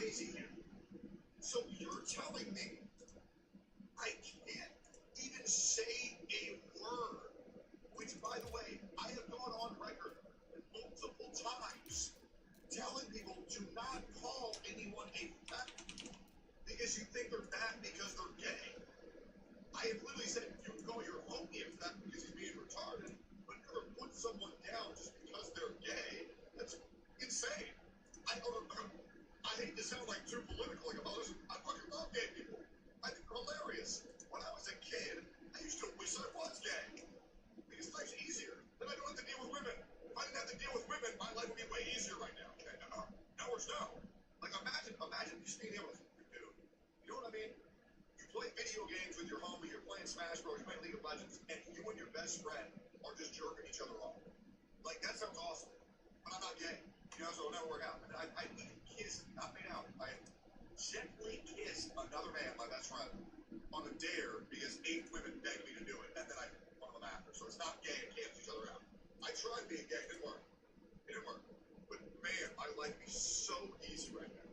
crazy here. So you're telling me I can't even say a word? Which, by the way, I have gone on record multiple times telling people do not call anyone a fat because you think they're fat because they're gay. I have literally said you can call your homie a fat because he's being retarded, but never put someone down just because they're gay. That's insane. I hate to sound like too political, like, oh, listen, I fucking love gay people. I think they're hilarious. When I was a kid, I used to wish I was gay. Because life's easier. Then I don't have to deal with women. If I didn't have to deal with women, my life would be way easier right now. Okay? Ours no. Like, imagine just being able to, dude, you know what I mean? You play video games with your homie, you're playing Smash Bros, you're playing League of Legends, and you and your best friend are just jerking each other off. Like, that sounds awesome. But I'm not gay. You know, so it'll never work out. And I even kissed, not made out, I gently kissed another man, my best friend, on a dare because 8 women begged me to do it, and then I won them after. So it's not gay and cancel each other out. I tried being gay, it didn't work. It didn't work. But man, my life is so easy right now.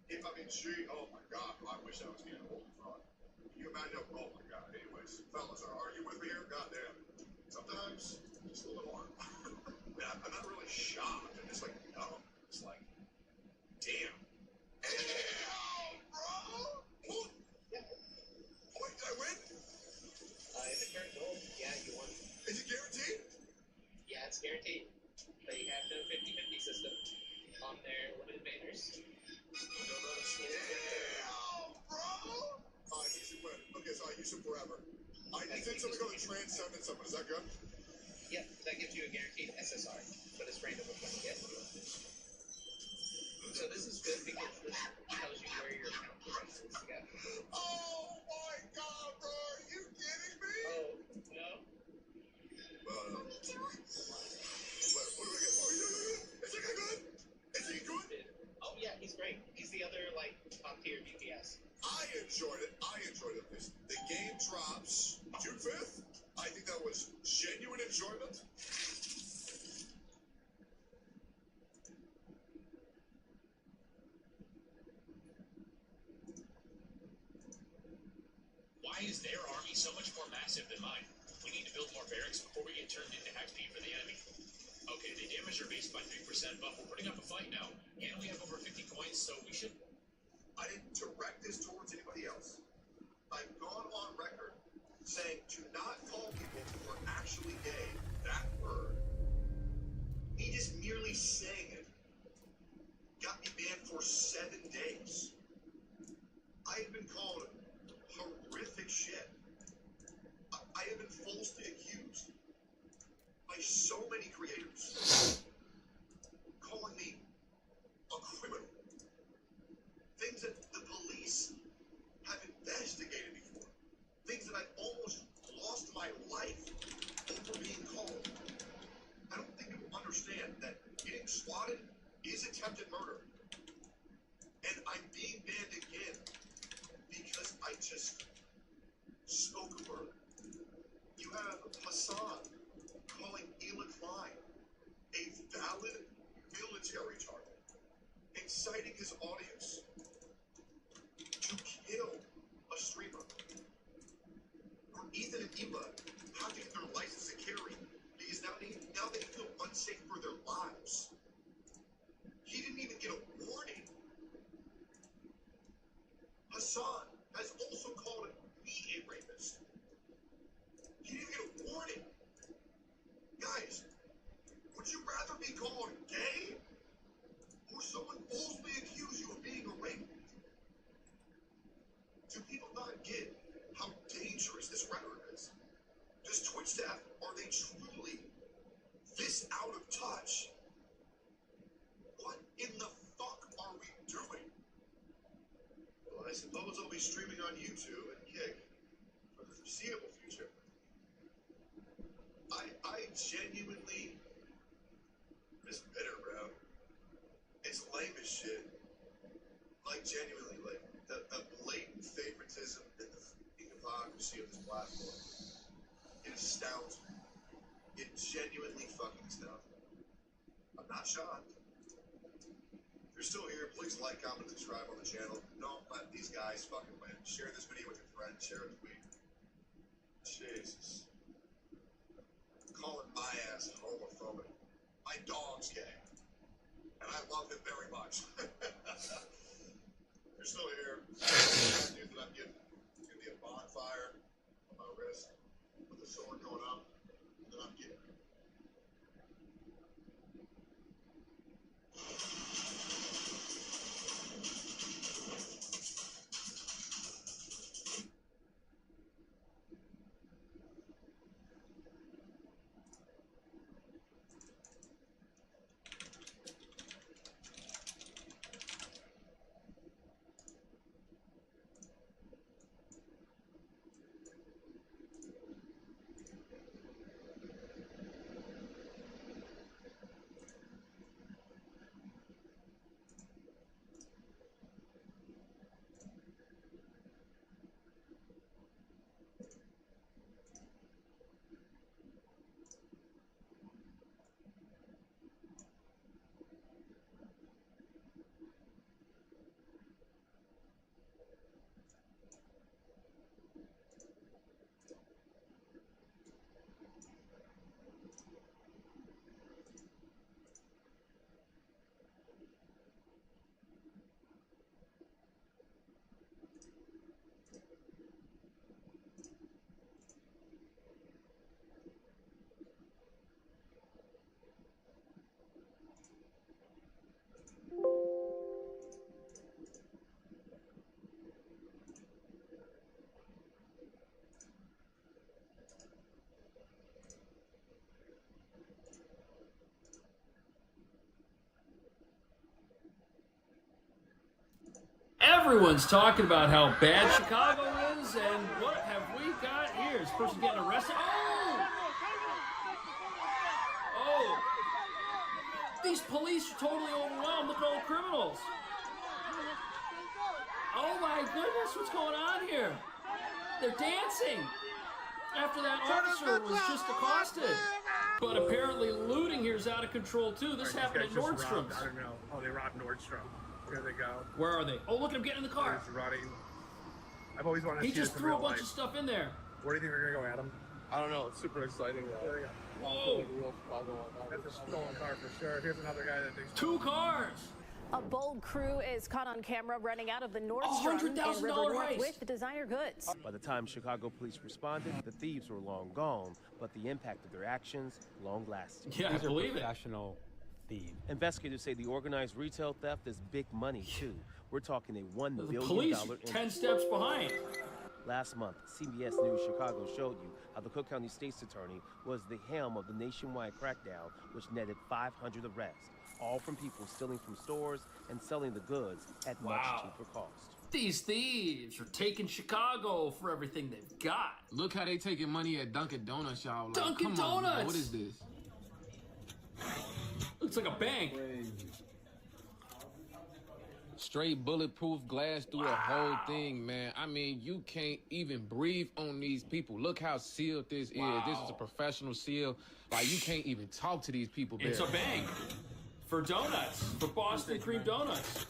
If I mean, gee, oh my God, I wish I was getting a holy fraud. Can you imagine? Oh my God. Anyways, fellas, are you with me here? Goddamn. Sometimes just a little hard. I'm not really shocked. I'm just like, no. It's like, damn. Damn, bro! What? Wait, did I win? If it turns gold, yeah, you won. Is it guaranteed? Yeah, it's guaranteed. They have the 50-50 system on their limited banners. Damn, bro! I use it when? Okay, so I use it forever. You said something on the trans 7 and something. Is that good? Yep, that gives you a guaranteed SSR, but it's random what you get. So this is good because this tells you where your account device is to go. Oh my God, bro! Are you kidding me? Oh, no? What do we get? Oh, is it good? Is he good? Oh yeah, he's great. He's the other, like, top tier DPS. I enjoyed it. The game drops June 5th. I think that was genuine enjoyment. Why is their army so much more massive than mine? We need to build more barracks before we get turned into XP for the enemy. Okay, they damaged our base by 3%, but we're putting up a fight now. And we have over 50 coins, so we should... I didn't direct this towards anybody else. I've gone on record saying do not call people who are actually gay that word. Me just merely saying it got me banned for 7 days. I have been called horrific shit. I have been falsely accused by so many creators calling me a criminal. Things that the police have investigated me for. Things that I've almost lost my life over being called. I don't think people understand that getting swatted is attempted murder. And I'm being banned again because I just spoke a word. You have Hassan calling Ela Klein a valid military target, inciting his audience to kill a streamer. Or Ethan and Ela have to get their license to carry because now they feel unsafe for their lives. He didn't even get a warning. Hassan has also called me a rapist. He didn't get a warning. Guys, would you rather be called gay or someone falsely accuse you of being a rapist? Do people not get how dangerous this rhetoric is? Does Twitch staff, are they truly this out of touch? What in the fuck are we doing? Well, I suppose I'll be streaming on YouTube and Kick for the foreseeable future. I genuinely, it's bitter, bro. It's lame as shit. Like, genuinely, like, the blatant favoritism and the hypocrisy of this platform, it astounds me. It genuinely fucking astounds me. I'm not shocked. you're still here, please like, comment, subscribe on the channel. Don't let these guys fucking win. Share this video with your friends. Share it with me. Jesus. Calling my ass homophobic. My dog's gay. And I love him very much. You're still here. Bad news that I'm getting. It's gonna be a bonfire on my wrist with the sword going up. And then I'm getting. Everyone's talking about how bad Chicago is, and what have we got here? Is this person getting arrested? Oh! These police are totally overwhelmed. Look at all the criminals. Oh my goodness, what's going on here? They're dancing after that officer was just accosted. But apparently looting here is out of control too. This happened at Nordstrom's. I don't know. Oh, they robbed Nordstrom. Here they go. Where are they? Oh, look at him getting in the car. He's running. I've always wanted to He see just this in threw a real bunch life. of stuff in there. Where do you think they're gonna go, Adam? I don't know. It's super exciting. There you go. Whoa! That's a stolen car for sure. Here's another guy that thinks. 2 cars! A bold crew is caught on camera running out of the Nordstrom in $100,000 River North heist. with designer goods. By the time Chicago police responded, the thieves were long gone, but the impact of their actions long-lasting. Yeah, I believe it. Professional thieves. Investigators say the organized retail theft is big money, too. We're talking a $1 The billion police industry. 10 steps behind. Last month, CBS News Chicago showed you how the Cook County State's Attorney was the helm of the nationwide crackdown, which netted 500 arrests, all from people stealing from stores and selling the goods at much cheaper cost. These thieves are taking Chicago for everything they've got. Look how they taking money at Dunkin' Donuts, y'all. Like, Dunkin' come on, man, Donuts! what is this? Looks like a bank. Straight bulletproof glass through the whole thing, man. I mean, you can't even breathe on these people. Look how sealed this is. This is a professional seal. Like, you can't even talk to these people, It's Barry. a bank for donuts, for Boston cream donuts.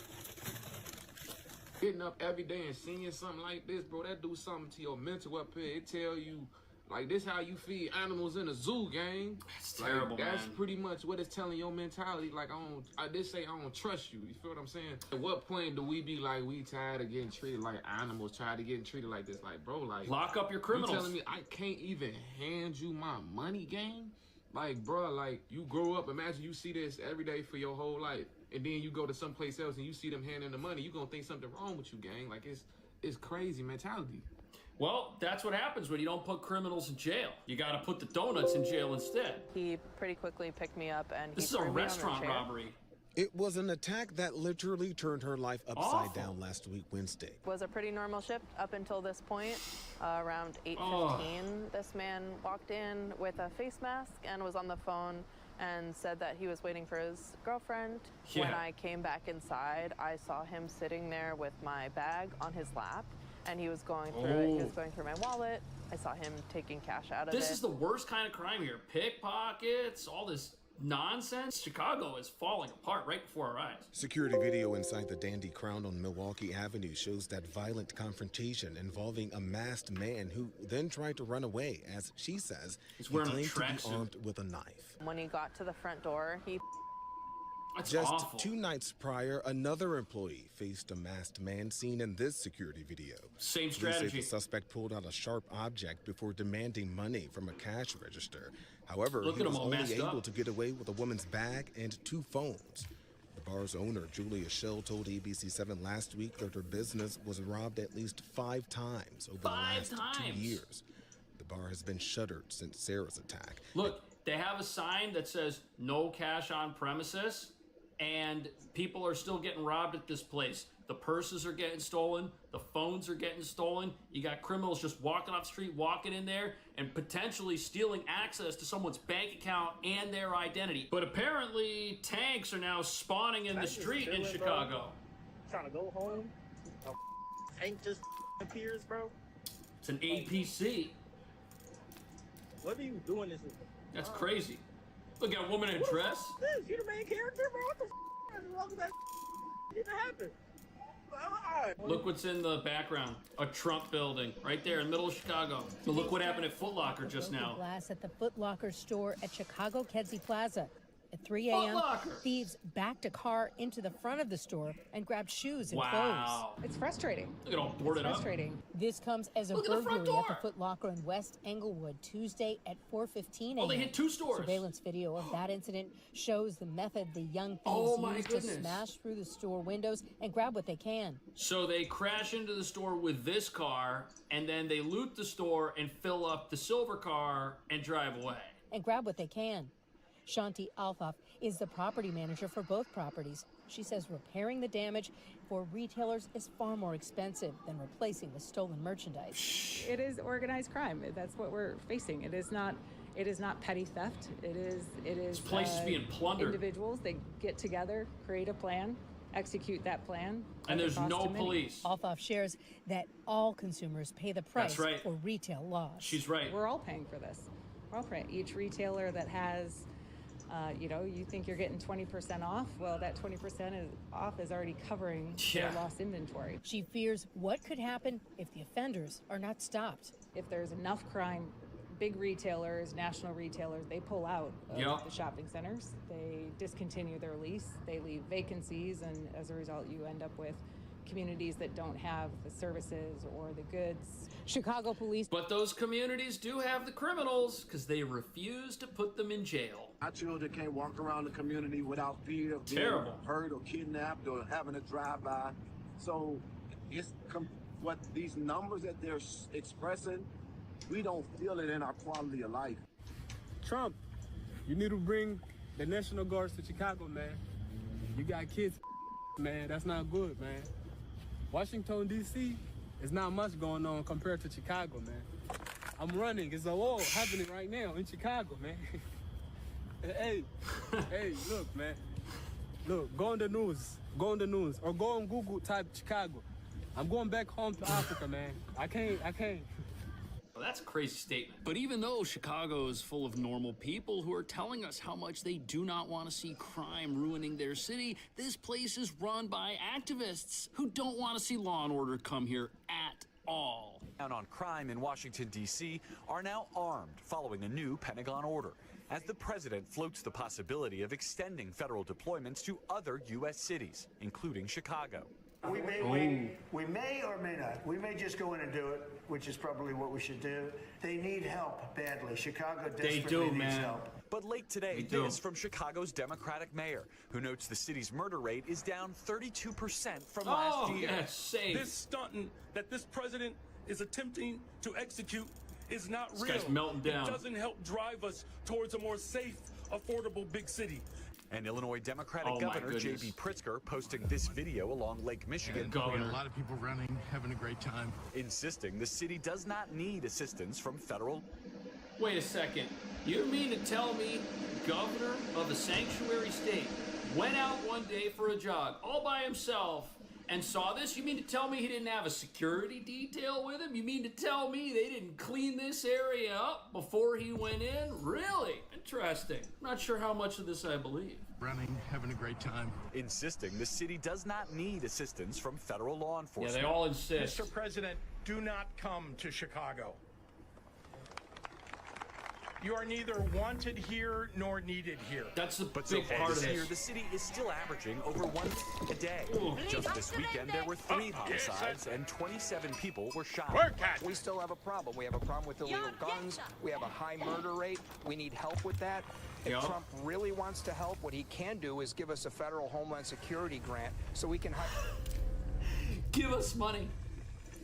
Getting up every day and seeing something like this, bro, that do something to your mental up here. It tell you, like, this how you feed animals in a zoo, gang. That's Like, terrible, that's man. pretty much what it's telling your mentality. Like, I did say I don't trust you. You feel what I'm saying? At what point do we be like, we tired of getting treated like animals, tired of getting treated like this? Like, bro, like, Lock up your you criminals. telling me I can't even hand you my money, gang? Like, bro, like, you grow up, imagine you see this every day for your whole life, and then you go to someplace else and you see them handing the money, you gonna think something wrong with you, gang. Like, it's crazy mentality. Well, that's what happens when you don't put criminals in jail. You gotta put the donuts in jail instead. He pretty quickly picked me up and he This is a threw me on the restaurant chair. robbery. It was an attack that literally turned her life upside Awful. down last week, Wednesday. Was a pretty normal shift up until this point. Around 8:15, this man walked in with a face mask and was on the phone and said that he was waiting for his girlfriend. When Yeah. I came back inside, I saw him sitting there with my bag on his lap, and he was going through it. He was going through my wallet. I saw him taking cash out of it. This is the worst kind of crime here. Pickpockets, all this nonsense. Chicago is falling apart right before our eyes. Security video inside the Dandy Crown on Milwaukee Avenue shows that violent confrontation involving a masked man who then tried to run away, as she says he wearing a claimed to be tracksuit. armed with a knife. When he got to the front door, he That's Just awful. 2 nights prior, another employee faced a masked man seen in this security video. Same Police strategy. say the suspect pulled out a sharp object before demanding money from a cash register. However, Look he at him was all only masked able up. to get away with a woman's bag and 2 phones. The bar's owner, Julia Schell, told ABC7 last week that her business was robbed at least 5 times over the last 2 years. The bar has been shuttered since Sarah's attack. Look, they have a sign that says no cash on premises, and people are still getting robbed at this place. The purses are getting stolen, the phones are getting stolen. You got criminals just walking off the street, walking in there, and potentially stealing access to someone's bank account and their identity. But apparently, tanks are now spawning in the street in Chicago. Trying to go home. A tank just appears, bro. It's an APC. What are you doing this? That's crazy. Look at a woman in a dress. This, you the main character, bro? What the f*** is wrong with that? Didn't happen. Look what's in the background. A Trump building right there in the middle of Chicago. But look what happened at Foot Locker just now. Glass at the Foot Locker store at Chicago Kedzie Plaza. At 3 Foot a.m., Locker. thieves backed a car into the front of the store and grabbed shoes and Wow. clothes. it's frustrating. Look at all boarded up. Frustrating. This comes as a Look at the front burglary at the door. Foot Locker in West Englewood Tuesday at 4:15 a.m. Oh, they hit 2 stores. Surveillance video of that incident shows the method the young thieves Oh, my used goodness. to smash through the store windows and grab what they can. So they crash into the store with this car, and then they loot the store and fill up the silver car and drive away. And grab what they can. Shanti Alfaf is the property manager for both properties. She says repairing the damage for retailers is far more expensive than replacing the stolen merchandise. It is organized crime. That's what we're facing. It is not petty theft. It is places being plundered. Individuals, they get together, create a plan, execute that plan. And at there's the cost no to many. police. Alfaf shares that all consumers pay the price That's right. for retail loss. She's right. We're all paying for this. We're all paying. Each retailer that has you think you're getting 20% off? Well, that 20% off is already covering their lost inventory. She fears what could happen if the offenders are not stopped. If there's enough crime, big retailers, national retailers, they pull out of the shopping centers. They discontinue their lease. They leave vacancies, and as a result, you end up with communities that don't have the services or the goods. Chicago police. But those communities do have the criminals because they refuse to put them in jail. Our children can't walk around the community without fear of being hurt or kidnapped or having a drive-by. So it's what these numbers that they're expressing, we don't feel it in our quality of life. Trump, you need to bring the National Guards to Chicago, man. You got kids, man. That's not good, man. Washington, D.C. is not much going on compared to Chicago, man. I'm running. It's a war happening right now in Chicago, man. Hey, look, man. Look, go on the news. Go on the news. Or go on Google, type Chicago. I'm going back home to Africa, man. I can't. Well, that's a crazy statement. But even though Chicago is full of normal people who are telling us how much they do not want to see crime ruining their city, this place is run by activists who don't want to see law and order come here at all. Down on crime in Washington, D.C. are now armed following a new Pentagon order, as the president floats the possibility of extending federal deployments to other U.S. cities, including Chicago. We may or may not. We may just go in and do it, which is probably what we should do. They need help badly. Chicago desperately needs help. But late today, this from Chicago's Democratic mayor, who notes the city's murder rate is down 32% from last year. This stunting that this president is attempting to execute is not This real. guy's melting down. It doesn't help drive us towards a more safe, affordable big city. And Illinois Democratic Governor J.B. Pritzker posting this video along Lake Michigan. A lot of people running, having a great time. Insisting the city does not need assistance from federal. Wait a second. You mean to tell me governor of a sanctuary state went out one day for a jog all by himself and saw this? You mean to tell me he didn't have a security detail with him? You mean to tell me they didn't clean this area up before he went in? Really? Interesting. Not sure how much of this I believe. Running, having a great time. Insisting the city does not need assistance from federal law enforcement. Yeah, they all insist. Mr. President, do not come to Chicago. You are neither wanted here nor needed here. That's the But big so far part of this this. year, the city is still averaging over one a day. Ooh. Just this weekend, there were 3 homicides and 27 people were shot. We still have a problem. We have a problem with illegal guns. We have a high murder rate. We need help with that. If Yeah. Trump really wants to help, what he can do is give us a federal Homeland Security grant so we can hire. Give us money.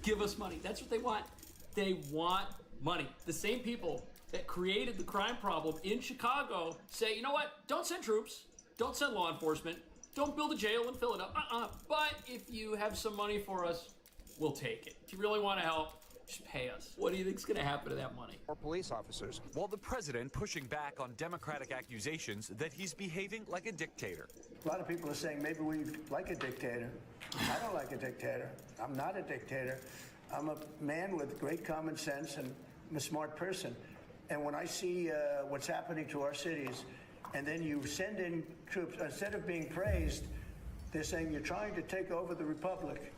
Give us money. That's what they want. They want money. The same people that created the crime problem in Chicago say, you know what? Don't send troops. Don't send law enforcement. Don't build a jail and fill it up. But if you have some money for us, we'll take it. If you really want to help, just pay us. What do you think's going to happen to that money? Or police officers. While the president pushing back on Democratic accusations that he's behaving like a dictator. A lot of people are saying maybe we like a dictator. I don't like a dictator. I'm not a dictator. I'm a man with great common sense and I'm a smart person. And when I see what's happening to our cities, and then you send in troops, instead of being praised, they're saying you're trying to take over the republic.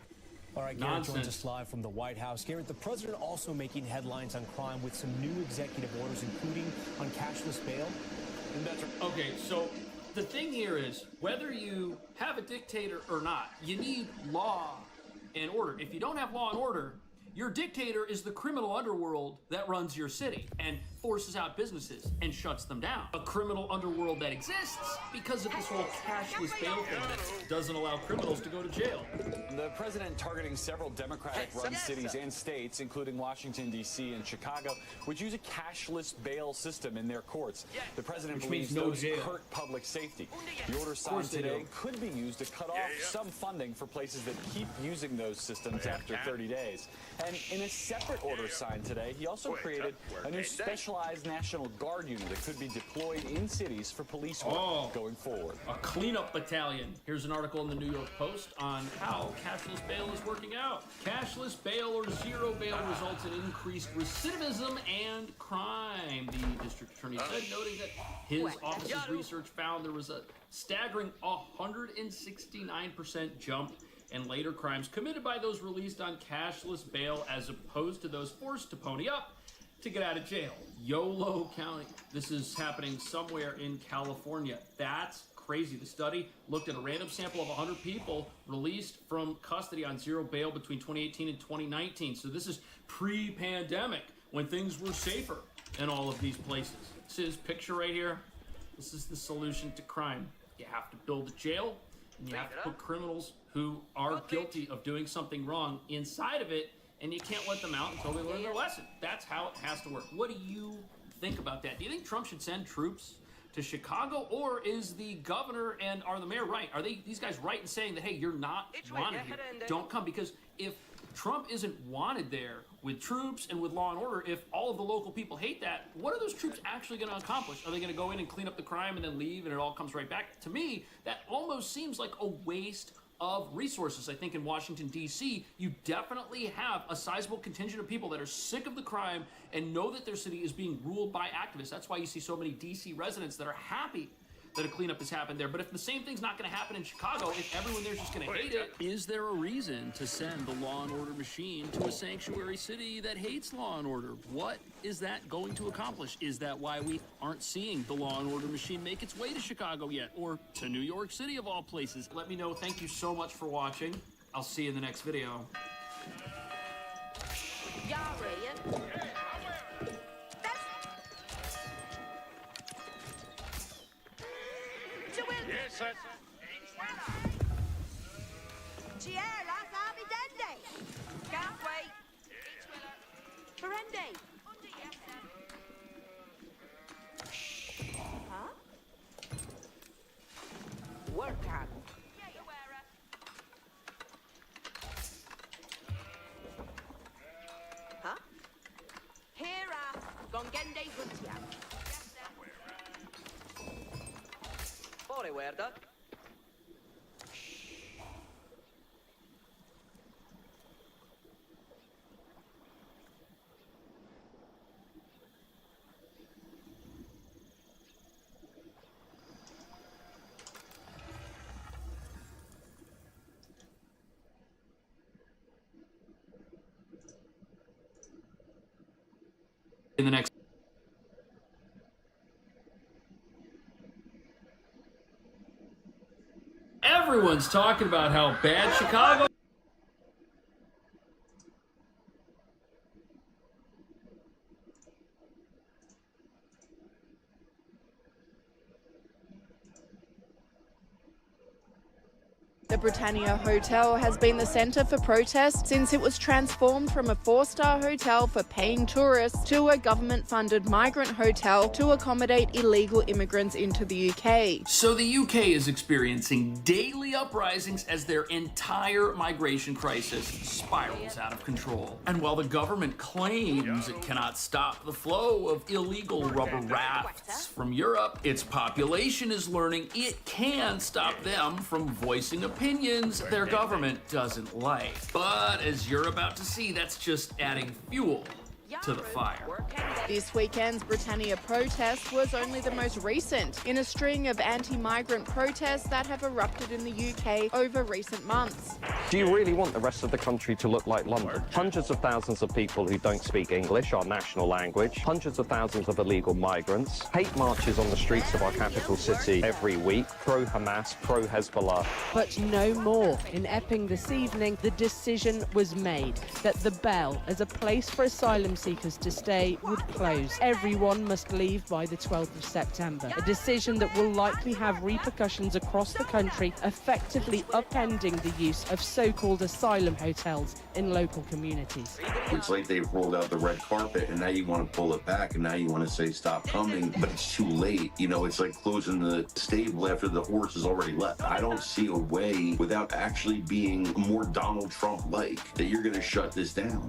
All right, Garrett joins us live from the White House. Garrett, the president also making headlines on crime with some new executive orders, including on cashless bail. And that's okay, so the thing here is, whether you have a dictator or not, you need law and order. If you don't have law and order, your dictator is the criminal underworld that runs your city and forces out businesses and shuts them down. A criminal underworld that exists because of this whole cashless bail thing that doesn't allow criminals to go to jail. The president targeting several Democratic-run cities and states, including Washington, D.C. and Chicago, would use a cashless bail system in their courts. The president believes those hurt public safety. The order signed today could be used to cut off some funding for places that keep using those systems after 30 days. And in a separate order signed today, he also created a new specialized National Guard unit that could be deployed in cities for police work going forward. A cleanup battalion. Here's an article in the New York Post on how cashless bail is working out. Cashless bail or zero bail results in increased recidivism and crime, the district attorney said, noting that his office's research found there was a staggering 169% jump and later crimes committed by those released on cashless bail as opposed to those forced to pony up to get out of jail. Yolo County. This is happening somewhere in California. That's crazy. The study looked at a random sample of 100 people released from custody on zero bail between 2018 and 2019. So this is pre-pandemic when things were safer in all of these places. This is picture right here. This is the solution to crime. You have to build a jail and you have to put criminals who are guilty of doing something wrong inside of it, and you can't let them out until they learn their lesson. That's how it has to work. What do you think about that? Do you think Trump should send troops to Chicago, or is the governor and are the mayor right? Are these guys right in saying that, hey, you're not wanted here? Don't come, because if Trump isn't wanted there with troops and with law and order, if all of the local people hate that, what are those troops actually going to accomplish? Are they going to go in and clean up the crime and then leave and it all comes right back? To me, that almost seems like a waste of resources. I think in Washington, D.C., you definitely have a sizable contingent of people that are sick of the crime and know that their city is being ruled by activists. That's why you see so many D.C. residents that are happy that a cleanup has happened there. But if the same thing's not going to happen in Chicago, if everyone there's just going to hate it, is there a reason to send the law and order machine to a sanctuary city that hates law and order? What is that going to accomplish? Is that why we aren't seeing the law and order machine make its way to Chicago yet, or to New York City of all places? Let me know. Thank you so much for watching. I'll see you in the next video. Yes, sir. Ciela, sabi dende. Can't wait. Ferendi. Huh? Work out. Huh? Hera, gongende guntia. Fuori, guarda. in the next. Everyone's talking about how bad Chicago. The Britannia Hotel has been the centre for protests since it was transformed from a 4-star hotel for paying tourists to a government-funded migrant hotel to accommodate illegal immigrants into the UK. So the UK is experiencing daily uprisings as their entire migration crisis spirals out of control. And while the government claims it cannot stop the flow of illegal rubber rafts from Europe, its population is learning it can stop them from voicing opinions their government doesn't like. But as you're about to see, that's just adding fuel to the fire. This weekend's Britannia protest was only the most recent in a string of anti-migrant protests that have erupted in the UK over recent months. Do you really want the rest of the country to look like London? Hundreds of thousands of people who don't speak English, our national language, hundreds of thousands of illegal migrants, hate marches on the streets of our capital city every week, pro-Hamas, pro-Hezbollah. But no more. In Epping this evening, the decision was made that the Bell, as a place for asylum seekers to stay, would close. Everyone must leave by the 12th of September. A decision that will likely have repercussions across the country, effectively upending the use of so-called asylum hotels in local communities. It's like they've rolled out the red carpet and now you want to pull it back and now you want to say stop coming, but it's too late. You know, it's like closing the stable after the horse has already left. I don't see a way without actually being more Donald Trump-like that you're going to shut this down.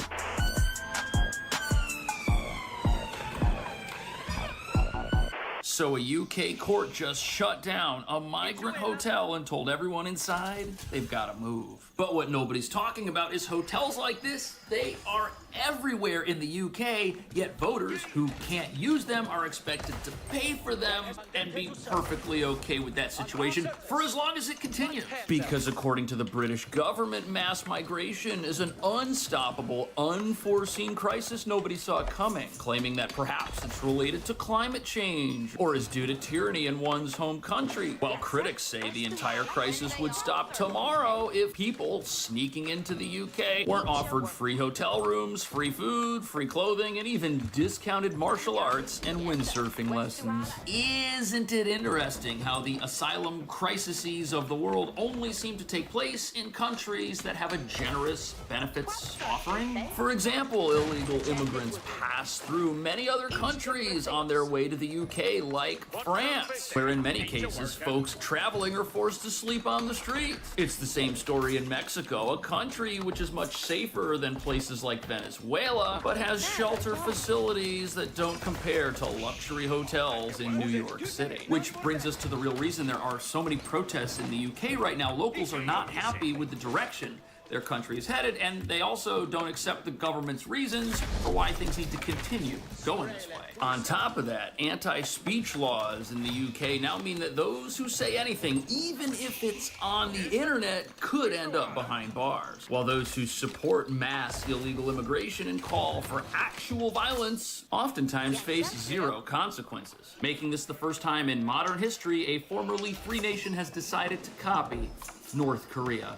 So a UK court just shut down a migrant hotel and told everyone inside they've got to move. But what nobody's talking about is hotels like this, they are everywhere in the UK, yet voters who can't use them are expected to pay for them and be perfectly okay with that situation for as long as it continues. Because according to the British government, mass migration is an unstoppable, unforeseen crisis nobody saw coming, claiming that perhaps it's related to climate change or is due to tyranny in one's home country, while critics say the entire crisis would stop tomorrow if people sneaking into the UK weren't offered free hotel rooms, free food, free clothing, and even discounted martial arts and windsurfing lessons. Isn't it interesting how the asylum crises of the world only seem to take place in countries that have a generous benefits offering? For example, illegal immigrants pass through many other countries on their way to the UK, like France, where in many cases folks traveling are forced to sleep on the streets. It's the same story in Mexico, a country which is much safer than places like Venezuela, but has shelter facilities that don't compare to luxury hotels in New York City. Which brings us to the real reason there are so many protests in the UK right now. Locals are not happy with the direction their country is headed, and they also don't accept the government's reasons for why things need to continue going this way. On top of that, anti-speech laws in the UK now mean that those who say anything, even if it's on the internet, could end up behind bars, while those who support mass illegal immigration and call for actual violence oftentimes face zero consequences, making this the first time in modern history a formerly free nation has decided to copy North Korea.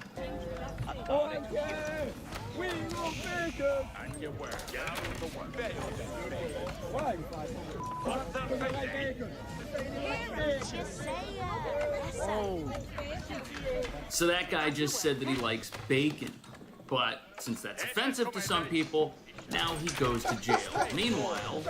So that guy just said that he likes bacon, but since that's offensive to some people, now he goes to jail. Meanwhile,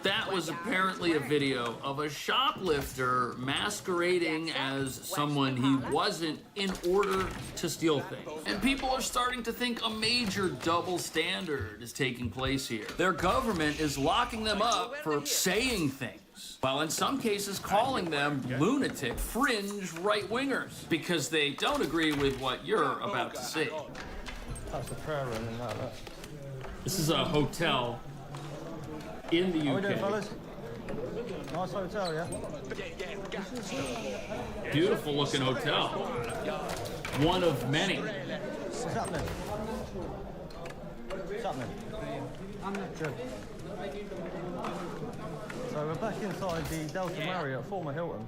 that was apparently a video of a shoplifter masquerading as someone he wasn't in order to steal things. And people are starting to think a major double standard is taking place here. Their government is locking them up for saying things, while in some cases calling them lunatic, fringe right-wingers, because they don't agree with what you're about to see. This is a hotel in the UK. How we doing, fellas? Nice hotel, yeah? Beautiful looking hotel. one of many. What's happening? What's happening? Good. So we're back inside the Delta Marriott, former Hilton.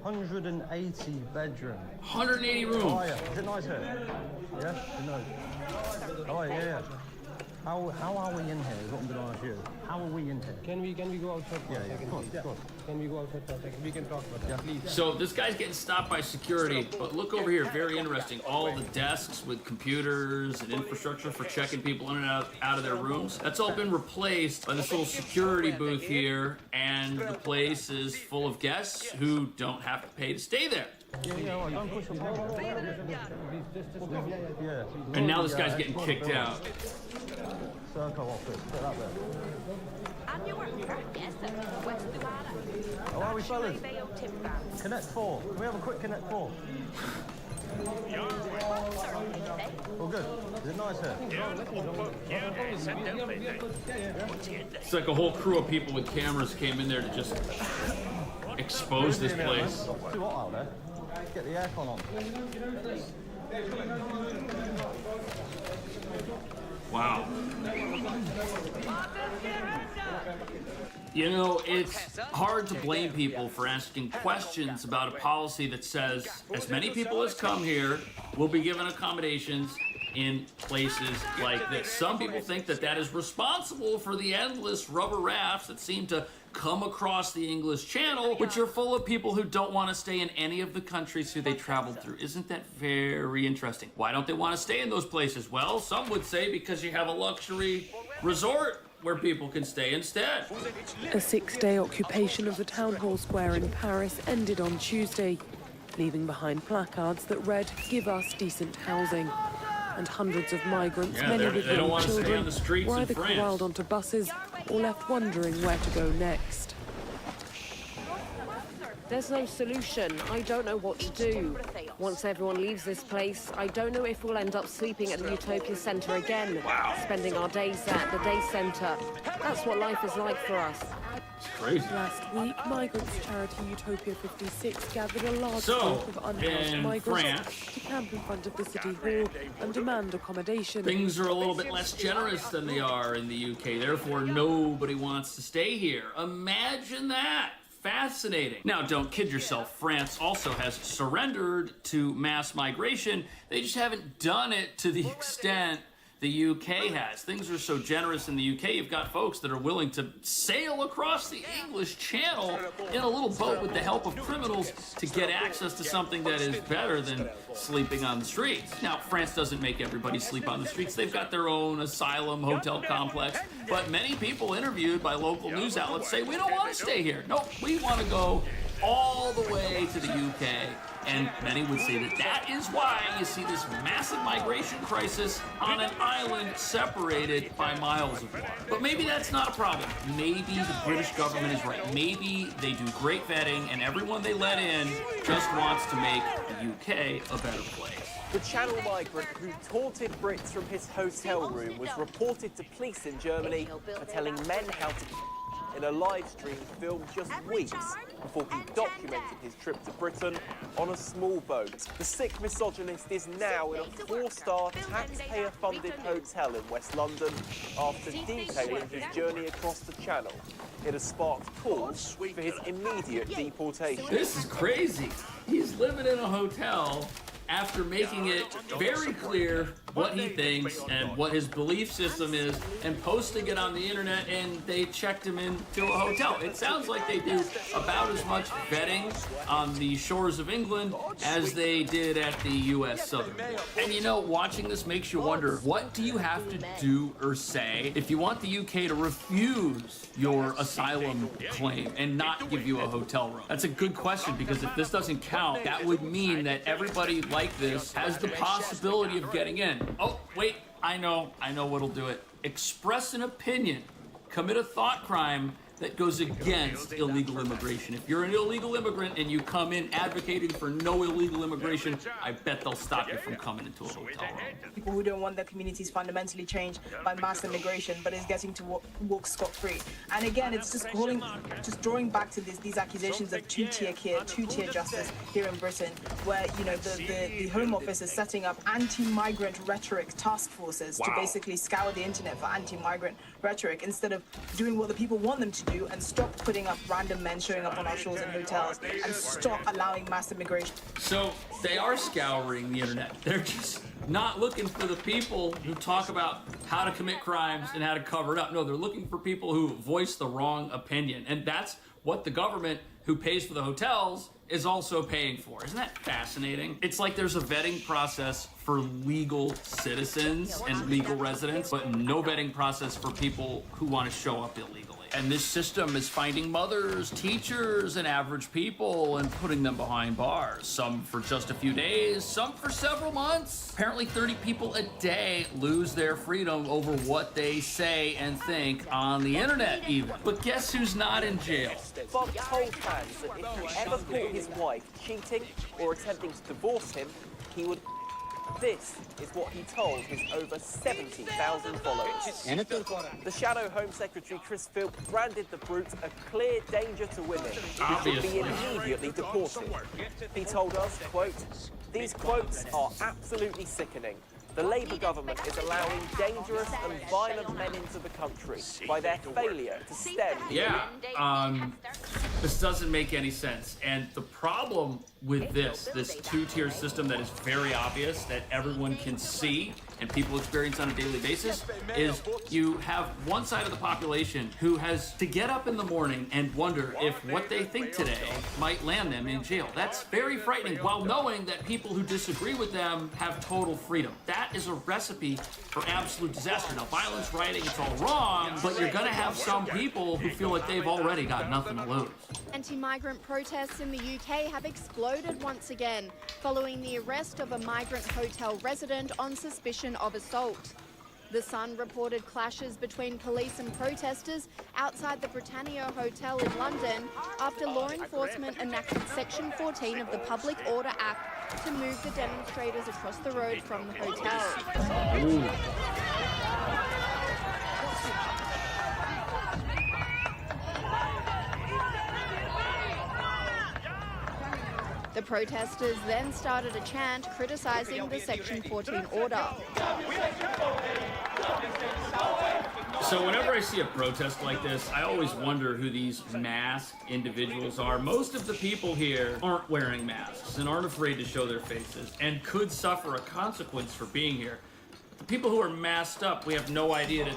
180 bedroom. 180 rooms. Oh yeah, is it nice here? Yeah? No. Oh yeah. How are we in here is what I'm going to ask you. How are we in here? Can we go outside for a second? Can we go outside for a second? We can talk about that, please. So this guy's getting stopped by security, but look over here, very interesting. All the desks with computers and infrastructure for checking people in and out of their rooms. That's all been replaced by this little security booth here, and the place is full of guests who don't have to pay to stay there. And now this guy's getting kicked out. Circle office, put that there. How are we, fellas? Connect 4. Can we have a quick Connect 4? All good. Is it nice here? It's like a whole crew of people with cameras came in there to just expose this place. It's too hot out there. Get the aircon on. Wow. You know, it's hard to blame people for asking questions about a policy that says as many people as come here will be given accommodations in places like this. Some people think that that is responsible for the endless rubber rafts that seem to come across the English Channel, which are full of people who don't want to stay in any of the countries who they traveled through. Isn't that very interesting? Why don't they want to stay in those places? Well, some would say because you have a luxury resort where people can stay instead. A 6-day occupation of the town hall square in Paris ended on Tuesday, leaving behind placards that read, "Give us decent housing." And hundreds of migrants, many with young children, were either corralled onto buses or left wondering where to go next. There's no solution. I don't know what to do. Once everyone leaves this place, I don't know if we'll end up sleeping at the Utopia Centre again, spending our days at the day centre. That's what life is like for us. Crazy. Last week, migrants charity Utopia 56 gathered a large So, group of unhoused in migrants France, to camp in front of the city hall and demand accommodation. things are a little bit less generous than they are in the UK, therefore nobody wants to stay here. Imagine that. Fascinating. Now, don't kid yourself. France also has surrendered to mass migration. They just haven't done it to the extent the UK has. Things are so generous in the UK, you've got folks that are willing to sail across the English Channel in a little boat with the help of criminals to get access to something that is better than sleeping on the streets. Now, France doesn't make everybody sleep on the streets. They've got their own asylum hotel complex, but many people interviewed by local news outlets say, we don't want to stay here. Nope, we want to go all the way to the UK. And many would say that that is why you see this massive migration crisis on an island separated by miles of water. But maybe that's not a problem. Maybe the British government is right. Maybe they do great vetting and everyone they let in just wants to make the UK a better place. The Channel migrant who taunted Brits from his hotel room was reported to police in Germany for telling men how to in a live stream filmed just weeks before he documented his trip to Britain on a small boat. The sick misogynist is now in a 4-star taxpayer-funded hotel in West London after detailing his journey across the Channel. It has sparked calls for his immediate deportation. This is crazy. He's living in a hotel after making it very clear what he thinks and what his belief system is and posting it on the internet, and they checked him into a hotel. It sounds like they do about as much vetting on the shores of England as they did at the U.S. Southern border. And you know, watching this makes you wonder, what do you have to do or say if you want the UK to refuse your asylum claim and not give you a hotel room? That's a good question, because if this doesn't count, that would mean that everybody like this has the possibility of getting in. Oh, wait, I know what'll do it. Express an opinion, commit a thought crime, that goes against illegal immigration. If you're an illegal immigrant and you come in advocating for no illegal immigration, I bet they'll stop you from coming into a hotel room. People who don't want their communities fundamentally changed by mass immigration, but is getting to walk scot-free. And again, it's just drawing back to these accusations of two-tier justice here in Britain, where the Home Office is setting up anti-migrant rhetoric task forces to basically scour the internet for anti-migrant rhetoric instead of doing what the people want them to do and stop putting up random men showing up on our shores and hotels and stop allowing mass immigration. So they are scouring the internet. They're just not looking for the people who talk about how to commit crimes and how to cover it up. No, they're looking for people who voice the wrong opinion. And that's what the government who pays for the hotels is also paying for. Isn't that fascinating? It's like there's a vetting process for legal citizens and legal residents, but no vetting process for people who want to show up illegally. And this system is finding mothers, teachers, and average people and putting them behind bars. Some for just a few days, some for several months. Apparently 30 people a day lose their freedom over what they say and think on the internet even. But guess who's not in jail? Bob told fans that if he ever caught his wife cheating or attempting to divorce him, he would... This is what he told his over 70,000 followers. The Shadow Home Secretary Chris Philp branded the brute a clear danger to women who should be immediately deported. He told us, quote, "These quotes are absolutely sickening. The Labour government is allowing dangerous and violent men into the country by their failure to stem the this doesn't make any sense. And the problem with this two-tier system that is very obvious, that everyone can see and people experience on a daily basis, is you have one side of the population who has to get up in the morning and wonder if what they think today might land them in jail. That's very frightening, while knowing that people who disagree with them have total freedom. That is a recipe for absolute disaster. Now, violence, rioting, it's all wrong, but you're gonna have some people who feel like they've already got nothing to lose. Anti-migrant protests in the UK have exploded once again, following the arrest of a migrant hotel resident on suspicion of assault. The Sun reported clashes between police and protesters outside the Britannia Hotel in London after law enforcement enacted Section 14 of the Public Order Act to move the demonstrators across the road from the hotel. The protesters then started a chant criticising the Section 14 order. So whenever I see a protest like this, I always wonder who these masked individuals are. Most of the people here aren't wearing masks and aren't afraid to show their faces and could suffer a consequence for being here. The people who are masked up, we have no idea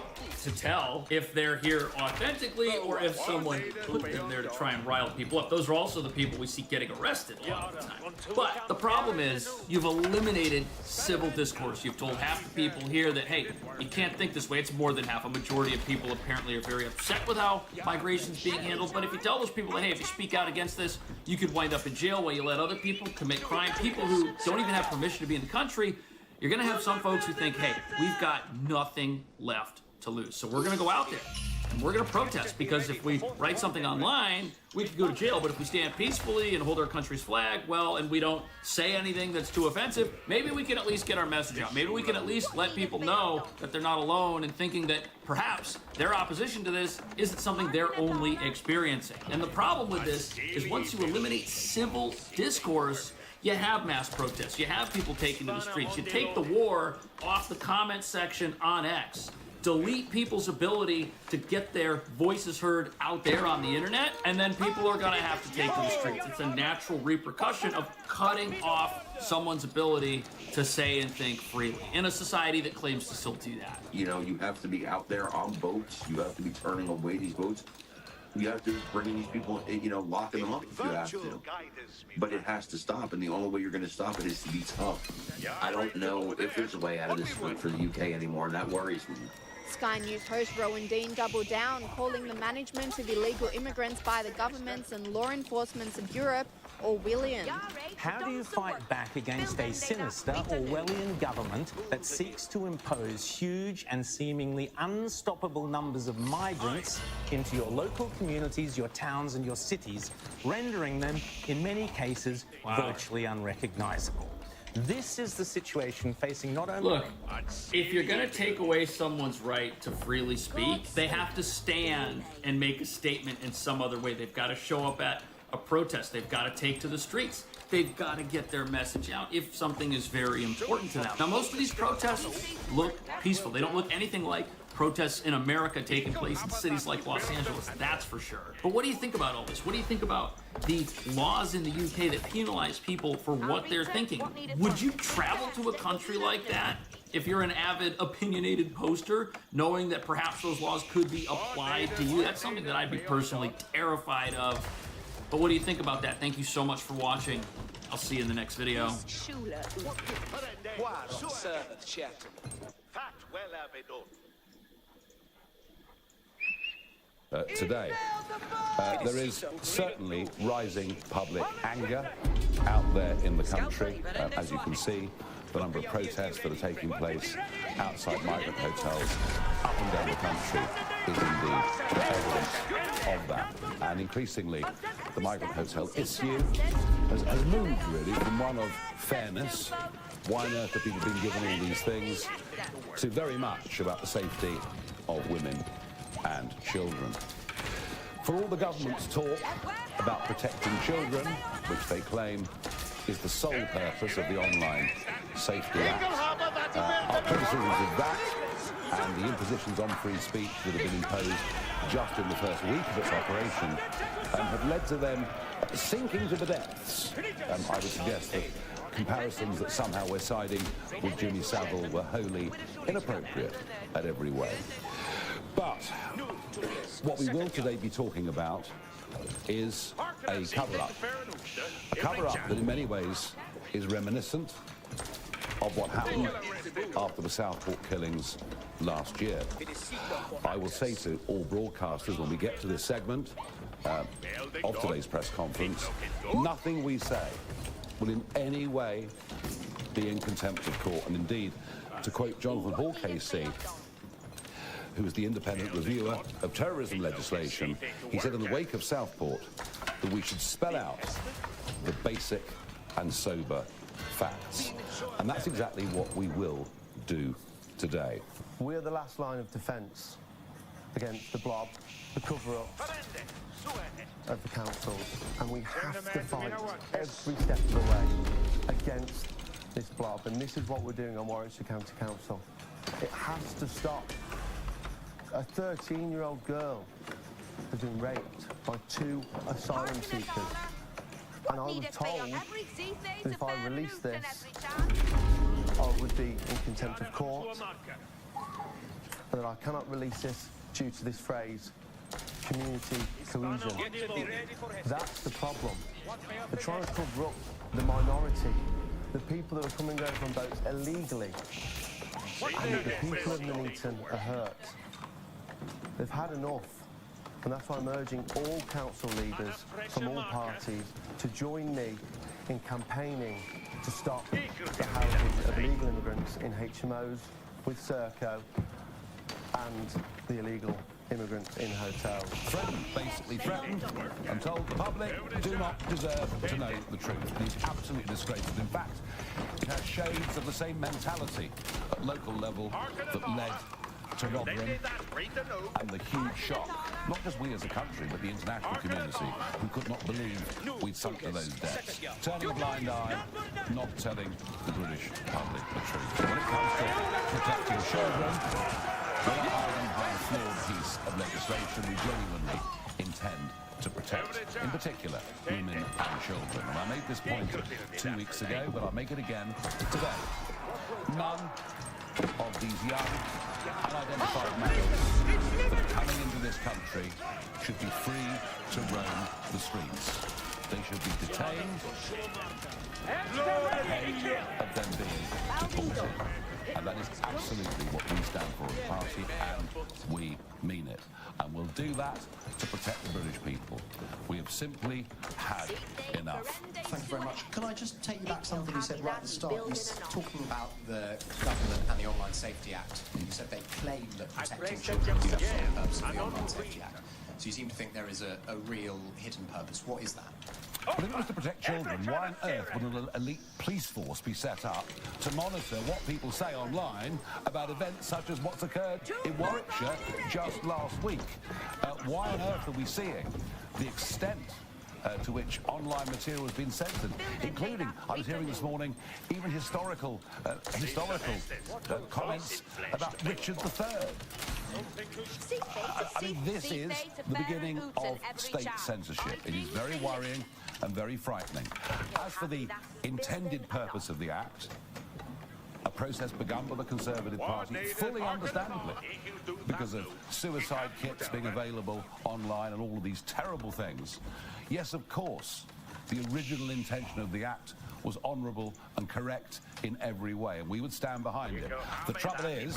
to tell if they're here authentically or if someone put them there to try and rile people up. Those are also the people we see getting arrested a lot of the time. But the problem is you've eliminated civil discourse. You've told half the people here that, hey, you can't think this way. It's more than half. A majority of people apparently are very upset with how migration's being handled. But if you tell those people that, hey, if you speak out against this, you could wind up in jail while you let other people commit crime, people who don't even have permission to be in the country, you're going to have some folks who think, hey, we've got nothing left to lose. So we're going to go out there and we're going to protest, because if we write something online, we could go to jail. But if we stand peacefully and hold our country's flag, well, and we don't say anything that's too offensive, maybe we can at least get our message out. Maybe we can at least let people know that they're not alone in thinking that perhaps their opposition to this isn't something they're only experiencing. And the problem with this is once you eliminate civil discourse, you have mass protests. You have people taking to the streets. You take the war off the comment section on X. Delete people's ability to get their voices heard out there on the internet, and then people are gonna have to take to the streets. It's a natural repercussion of cutting off someone's ability to say and think freely in a society that claims to still do that. You know, you have to be out there on boats. You have to be turning away these boats. You have to bring these people, you know, locking them up if you have to. But it has to stop, and the only way you're going to stop it is to be tough. I don't know if there's a way out of this for the UK anymore, and that worries me. Sky News host Rowan Dean doubled down, calling the management of illegal immigrants by the governments and law enforcements of Europe Orwellian. How do you fight back against a sinister Orwellian government that seeks to impose huge and seemingly unstoppable numbers of migrants into your local communities, your towns and your cities, rendering them, in many cases, virtually unrecognizable? This is the situation facing not only... Look, if you're going to take away someone's right to freely speak, they have to stand and make a statement in some other way. They've got to show up at a protest. They've got to take to the streets. They've got to get their message out if something is very important to them. Now, most of these protests look peaceful. They don't look anything like protests in America taking place in cities like Los Angeles, that's for sure. But what do you think about all this? What do you think about the laws in the UK that penalize people for what they're thinking? Would you travel to a country like that if you're an avid, opinionated poster, knowing that perhaps those laws could be applied to you? That's something that I'd be personally terrified of. But what do you think about that? Thank you so much for watching. I'll see you in the next video. Today, there is certainly rising public anger out there in the country. As you can see, the number of protests that are taking place outside migrant hotels up and down the country is indeed evidence of that. And increasingly, the migrant hotel issue has moved really from one of fairness, why on earth have people been given all these things, to very much about the safety of women and children. For all the government's talk about protecting children, which they claim is the sole purpose of the Online Safety Act, our criticisms of that and the impositions on free speech that have been imposed just in the first week of its operation have led to them sinking to the depths. I would suggest that comparisons that somehow we're siding with Jimmy Savile were wholly inappropriate at every way. But what we will today be talking about is a cover-up. A cover-up that in many ways is reminiscent of what happened after the Southport killings last year. I will say to all broadcasters when we get to this segment of today's press conference, nothing we say will in any way be in contempt of court. And indeed, to quote Jonathan Hall KC, who is the independent reviewer of terrorism legislation, he said in the wake of Southport that we should spell out the basic and sober facts. And that's exactly what we will do today. We're the last line of defence against the blob, the cover-ups of the councils, and we have to fight every step of the way against this blob, and this is what we're doing on Warwickshire County Council. It has to stop. A 13-year-old girl has been raped by 2 asylum seekers. And I was told that if I released this, I would be in contempt of court, and that I cannot release this due to this phrase, community cohesion. That's the problem. They're trying to cover up the minority, the people that are coming over on boats illegally, and the people of Nuneaton are hurt. They've had enough, and that's why I'm urging all council leaders from all parties to join me in campaigning to stop the housing of illegal immigrants in HMOs with Serco and the illegal immigrants in hotels. Threatened, basically threatened, and told the public do not deserve to know the truth. And it's absolutely disgraceful. In fact, it has shades of the same mentality at local level that led to Rotherham and the huge shock, not just we as a country, but the international community, who could not believe we'd sunk to those depths. Turning a blind eye, not telling the British public the truth. When it comes to protecting children, we're not hiding behind a flawed piece of legislation. We genuinely intend to protect, in particular, women and children. And I made this point 2 weeks ago, but I'll make it again today. None of these young, unidentified males that are coming into this country should be free to roam the streets. They should be detained, ahead of them being deported. And that is absolutely what we stand for as a party, and we mean it. And we'll do that to protect the British people. We have simply had enough. Thank you very much. Can I just take you back to something you said right at the start? You were talking about the government and the Online Safety Act. You said they claim that protecting children is actually the purpose of the Online Safety Act. So you seem to think there is a real hidden purpose. What is that? Well, if it was to protect children, why on earth would an elite police force be set up to monitor what people say online about events such as what's occurred in Warwickshire just last week? Why on earth are we seeing the extent to which online material has been censored, including, I was hearing this morning, even historical comments about Richard III. I mean, this is the beginning of state censorship. It is very worrying and very frightening. As for the intended purpose of the Act, a process begun by the Conservative Party, fully understandably, because of suicide kits being available online and all of these terrible things. Yes, of course, the original intention of the Act was honourable and correct in every way, and we would stand behind it. The trouble is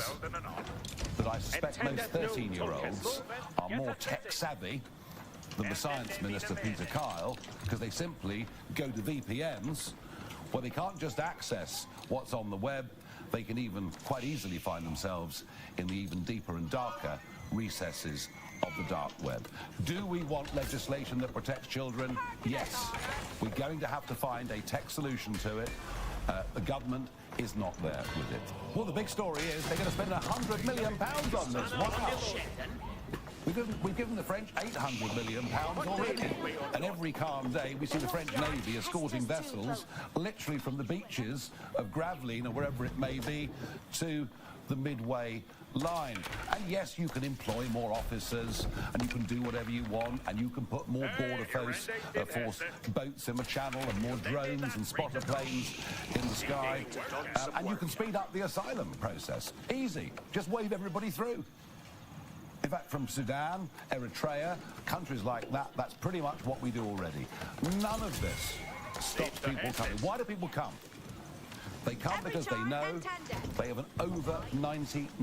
that I suspect most 13-year-olds are more tech-savvy than the Science Minister, Peter Kyle, because they simply go to VPNs where they can't just access what's on the web, they can even quite easily find themselves in the even deeper and darker recesses of the dark web. Do we want legislation that protects children? Yes. We're going to have to find a tech solution to it. The government is not there with it. Well, the big story is they're going to spend £100 million on this. Wow. We've given the French £800 million already. And every calm day, we see the French Navy escorting vessels literally from the beaches of Gravelines or wherever it may be to the Midway line. And yes, you can employ more officers and you can do whatever you want and you can put more border force boats in the channel and more drones and spotter planes in the sky. And you can speed up the asylum process. Easy. Just wave everybody through. In fact, from Sudan, Eritrea, countries like that, that's pretty much what we do already. None of this stops people coming. Why do people come? They come because they know they have an over 99%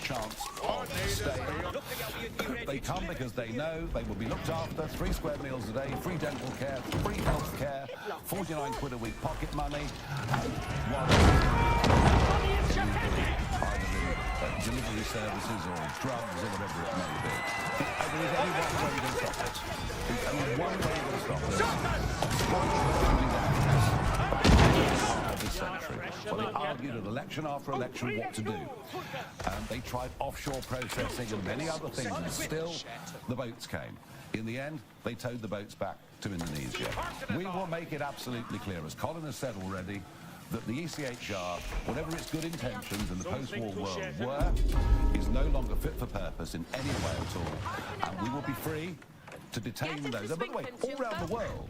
chance of staying. They come because they know they will be looked after, 3 square meals a day, free dental care, free health care, 49 quid a week pocket money, delivery services or drugs or whatever it may be. There is only one way to stop it. There's only one way to stop it. This century. Well, they argued at election after election what to do. They tried offshore processing and many other things, and still the boats came. In the end, they towed the boats back to Indonesia. We will make it absolutely clear, as Colin has said already, that the ECHR, whatever its good intentions in the post-war world were, is no longer fit for purpose in any way at all. And we will be free to detain those. And by the way, all around the world,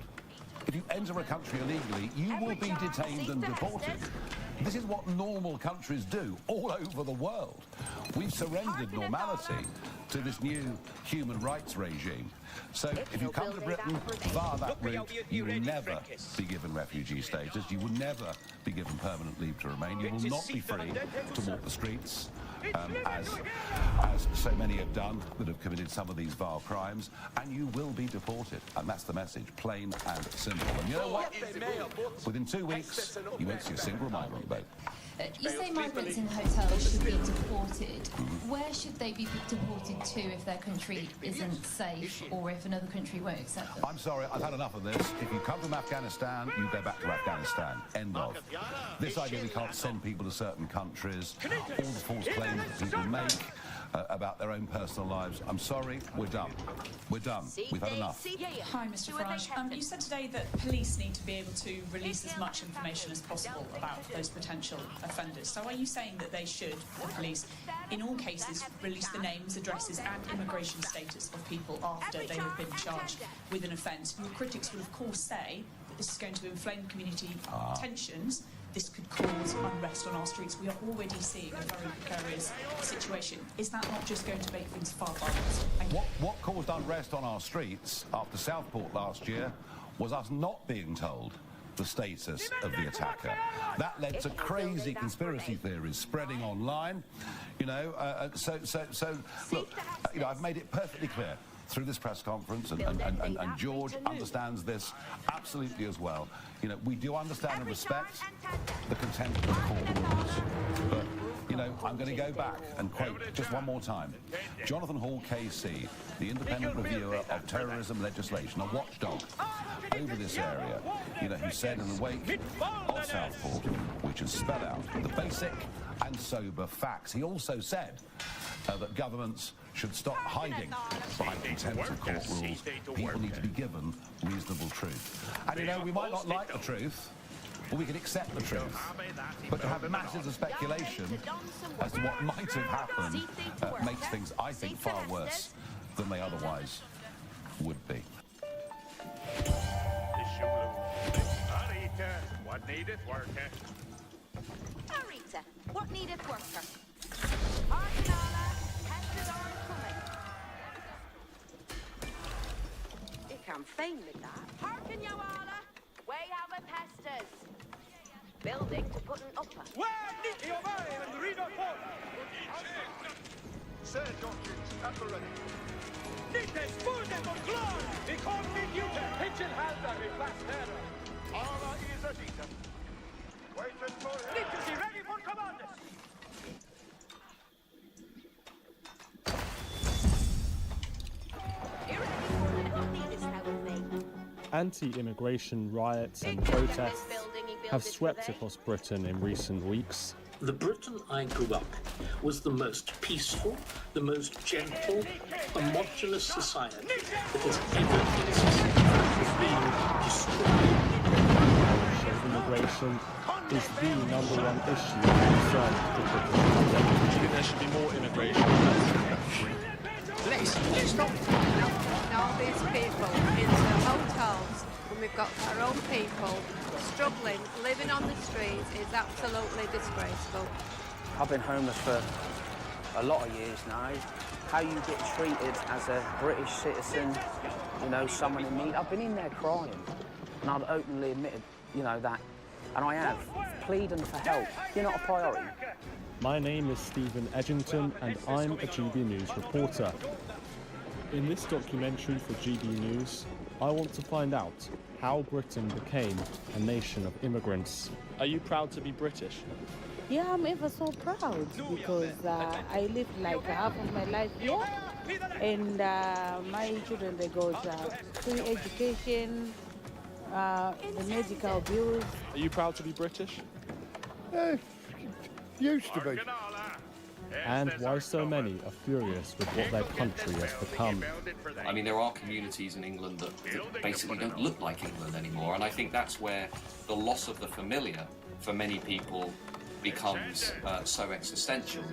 if you enter a country illegally, you will be detained and deported. This is what normal countries do all over the world. We've surrendered normality to this new human rights regime. So if you come to Britain via that route, you will never be given refugee status. You will never be given permanent leave to remain. You will not be free to walk the streets, as so many have done that have committed some of these vile crimes, and you will be deported. And that's the message, plain and simple. And you know what? Within 2 weeks, you won't see a single migrant boat. You say migrants in hotels should be deported. Where should they be deported to if their country isn't safe or if another country won't accept them? I'm sorry, I've had enough of this. If you come from Afghanistan, you go back to Afghanistan. End of. This idea we can't send people to certain countries, all the false claims that people make about their own personal lives. I'm sorry, we're done. We're done. We've had enough. Hi, Mr. Farage. You said today that police need to be able to release as much information as possible about those potential offenders. So are you saying that they should, the police, in all cases, release the names, addresses and immigration status of people after they have been charged with an offence? Your critics will, of course, say that this is going to inflame community tensions. This could cause unrest on our streets. We are already seeing a very precarious situation. Is that not just going to make things far worse? What caused unrest on our streets after Southport last year was us not being told the status of the attacker. That led to crazy conspiracy theories spreading online. You know, look, you know, I've made it perfectly clear through this press conference, and George understands this absolutely as well. You know, we do understand and respect the contempt of court rules, but, you know, I'm going to go back and quote just one more time. Jonathan Hall, KC, the independent reviewer of terrorism legislation, a watchdog over this area, you know, who said in the wake of Southport, which has spelled out the basic and sober facts. He also said that governments should stop hiding behind contempt of court rules. People need to be given reasonable truth. And, you know, we might not like the truth, or we can accept the truth, but to have masses of speculation as to what might have happened makes things, I think, far worse than they otherwise would be. What needeth worker? Arita, what needeth worker? Arsenala, pested are coming. You can feign with that. Hearken, Yawala. We have a pesters. Building to put an upper. Where did you buy and read a report? Sir, doctrines at the ready. Dite spurte con glor! Vi kom vid ljudet! Pitchen halda vid plastera! Alla is a dita. Waiting for him. Dite is ready for commanders! Anti-immigration riots and protests have swept across Britain in recent weeks. The Britain I grew up was the most peaceful, the most gentle, homogenous society that has ever existed. Being destroyed. Immigration is the #1 issue concerned with the British public. Do you think there should be more immigration? Let's stop all these people into hotels when we've got our own people struggling, living on the streets is absolutely disgraceful. I've been homeless for a lot of years now. How you get treated as a British citizen, you know, someone in need. I've been in there crying, and I've openly admitted, you know, that, and I have, pleading for help. You're not a priority. My name is Stephen Edgington, and I'm a GB News reporter. In this documentary for GB News, I want to find out how Britain became a nation of immigrants. Are you proud to be British? Yeah, I'm ever so proud because I lived like half of my life here, and my children, they got free education, the medical bills. Are you proud to be British? Used to be. And why so many are furious with what their country has become. I mean, there are communities in England that basically don't look like England anymore, and I think that's where the loss of the familiar for many people becomes so existential.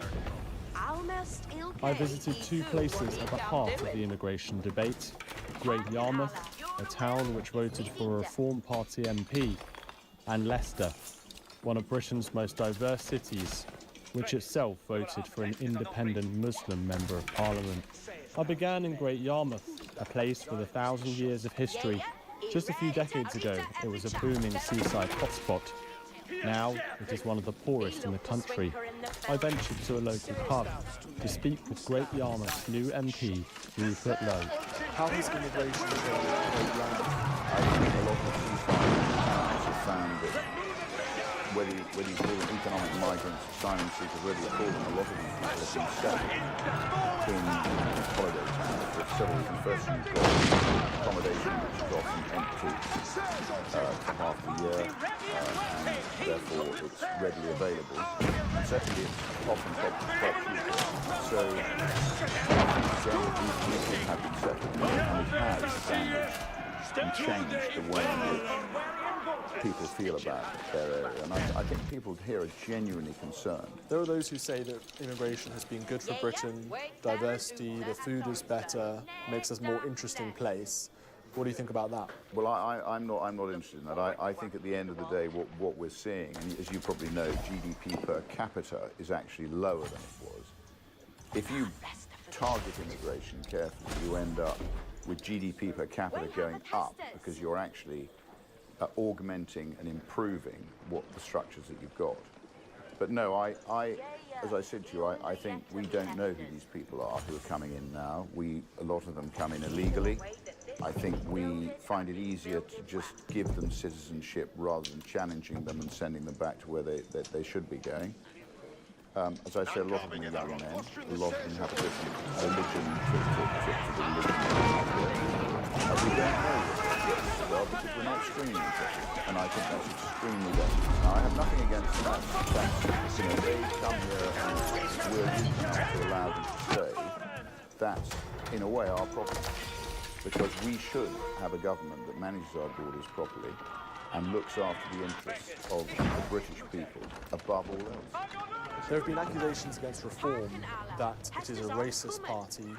I visited two places at the heart of the immigration debate: Great Yarmouth, a town which voted for a Reform Party MP, and Leicester, one of Britain's most diverse cities, which itself voted for an independent Muslim Member of Parliament. I began in Great Yarmouth, a place with 1,000 years of history. Just a few decades ago, it was a booming seaside hotspot. Now, it is one of the poorest in the country. I ventured to a local pub to speak with Great Yarmouth's new MP, Rupert Lowe. How has immigration affected Great Yarmouth? I think a lot of seaside towns have found that whether you call them economic migrants, asylum seekers, whether you call them, a lot of these people have been stuck in holiday towns for several reasons. First, you've got accommodation which is often empty for half the year, and therefore it's readily available. And secondly, it's often quite cheap. So I think generally these people have been settled, and it has damaged and changed the way in which people feel about their area, and I think people here are genuinely concerned. There are those who say that immigration has been good for Britain, diversity, the food is better, makes us a more interesting place. What do you think about that? Well, I'm not interested in that. I think at the end of the day, what we're seeing, and as you probably know, GDP per capita is actually lower than it was. If you target immigration carefully, you end up with GDP per capita going up because you're actually augmenting and improving what the structures that you've got. But no, as I said to you, I think we don't know who these people are who are coming in now. A lot of them come in illegally. I think we find it easier to just give them citizenship rather than challenging them and sending them back to where they should be going. As I said, a lot of them are young men. A lot of them have a different religion to the religion. We don't know yet, well, because we're not screening them, and I think that's extremely dangerous. Now, I have nothing against that. That's, they come here and we're weak enough to allow them to stay. That's, in a way, our problem. Because we should have a government that manages our borders properly and looks after the interests of the British people above all else. There have been accusations against Reform that it is a racist party.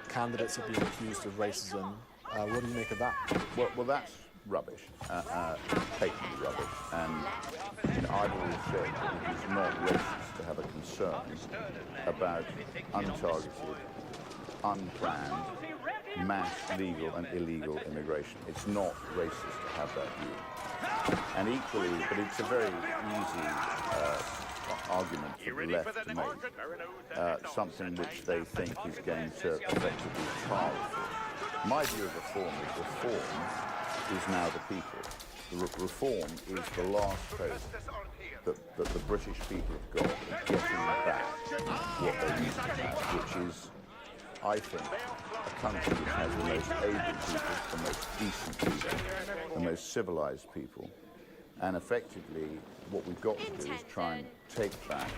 Candidates are being accused of racism. What do you make of that? Well, that's rubbish, patently rubbish. And I've always said that it is not racist to have a concern about untargeted, unplanned, mass legal and illegal immigration. It's not racist to have that view. And equally, but it's a very easy argument for the left to make, something which they think is going to effectively trial reform. My view of reform is now the people. The reform is the last hope that the British people have got in getting back what they used to have, which is, I think, a country which has the most able people, the most decent people, the most civilized people. And effectively, what we've got to do is try and take back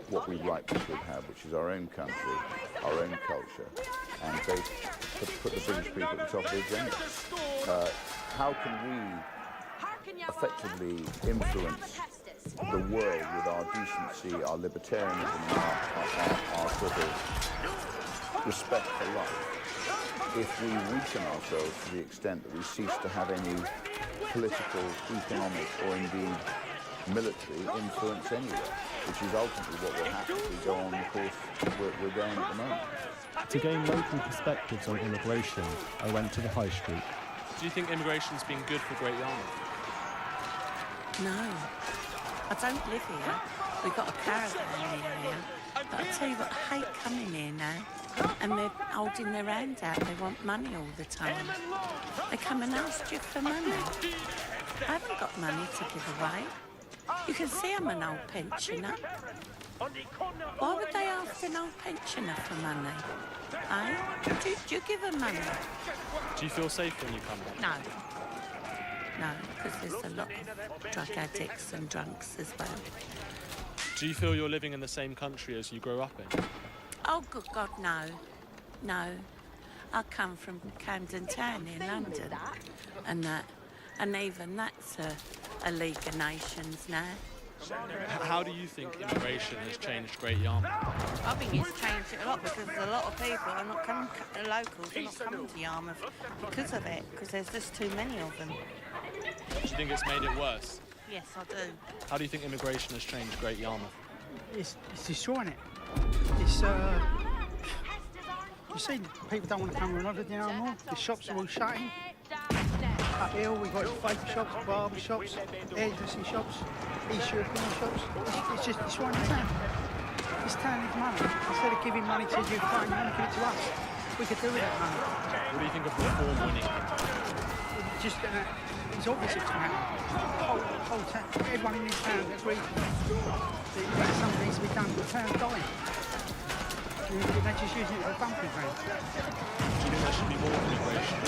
what we rightly should have, which is our own country, our own culture, and put the British people at the top of the agenda. How can we effectively influence the world with our decency, our libertarianism, our sort of respect for life, if we weaken ourselves to the extent that we cease to have any political, economic, or indeed military influence anywhere, which is ultimately what will happen if we go on the course we're going at the moment. To gain local perspectives on immigration, I went to the High Street. Do you think immigration's been good for Great Yarmouth? No. I don't live here. We've got a caravan here. But I tell you what, I hate coming here now. And they're holding their hand out. They want money all the time. They come and ask you for money. I haven't got money to give away. You can see I'm an old pensioner. Why would they ask an old pensioner for money? Do you give them money? Do you feel safe when you come back? No. No, because there's a lot of drug addicts and drunks as well. Do you feel you're living in the same country as you grew up in? Oh, good God, no. No. I come from Camden Town in London. And even that's a League of Nations now. How do you think immigration has changed Great Yarmouth? I think it's changed it a lot because a lot of people are not coming, the locals are not coming to Yarmouth because of it, because there's just too many of them. Do you think it's made it worse? Yes, I do. How do you think immigration has changed Great Yarmouth? It's destroying it. It's, you see, people don't want to come around no more. The shops are all shutting. Up here, we've got fake shops, barber shops, hairdressing shops, East European shops. It's just destroying the town. This town needs money. Instead of giving money to Ukraine, you want to give it to us. We could do with that money. What do you think of reform winning? It's obvious it's going to happen. Whole town, everyone in this town agrees that something needs to be done. The town's dying. They're just using it as a dumping ground. Do you think there should be more immigration?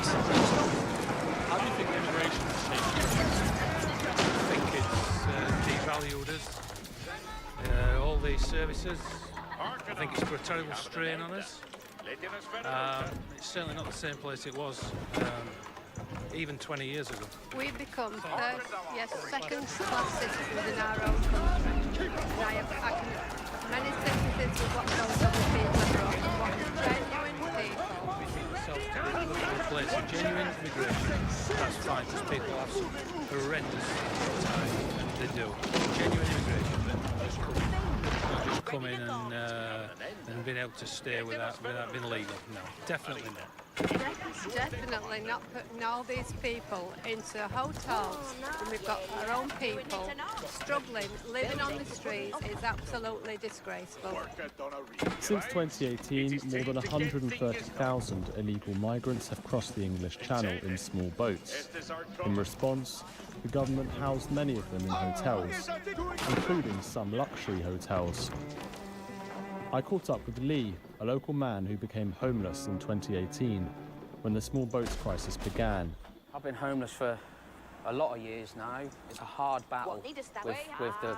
How do you think immigration has changed? I think it's devalued us. All these services, I think it's put a terrible strain on us. It's certainly not the same place it was even 20 years ago. We've become second-class citizens in our own country. Many sympathies with what those other people abroad and what genuine people. Place of genuine immigration, that's fine, because people have some horrendous time, and they do. Genuine immigration, but just come in and being able to stay without being legal. No, definitely not. Definitely not putting all these people into hotels when we've got our own people struggling, living on the streets is absolutely disgraceful. Since 2018, more than 130,000 illegal migrants have crossed the English Channel in small boats. In response, the government housed many of them in hotels, including some luxury hotels. I caught up with Lee, a local man who became homeless in 2018, when the small boats crisis began. I've been homeless for a lot of years now. It's a hard battle with the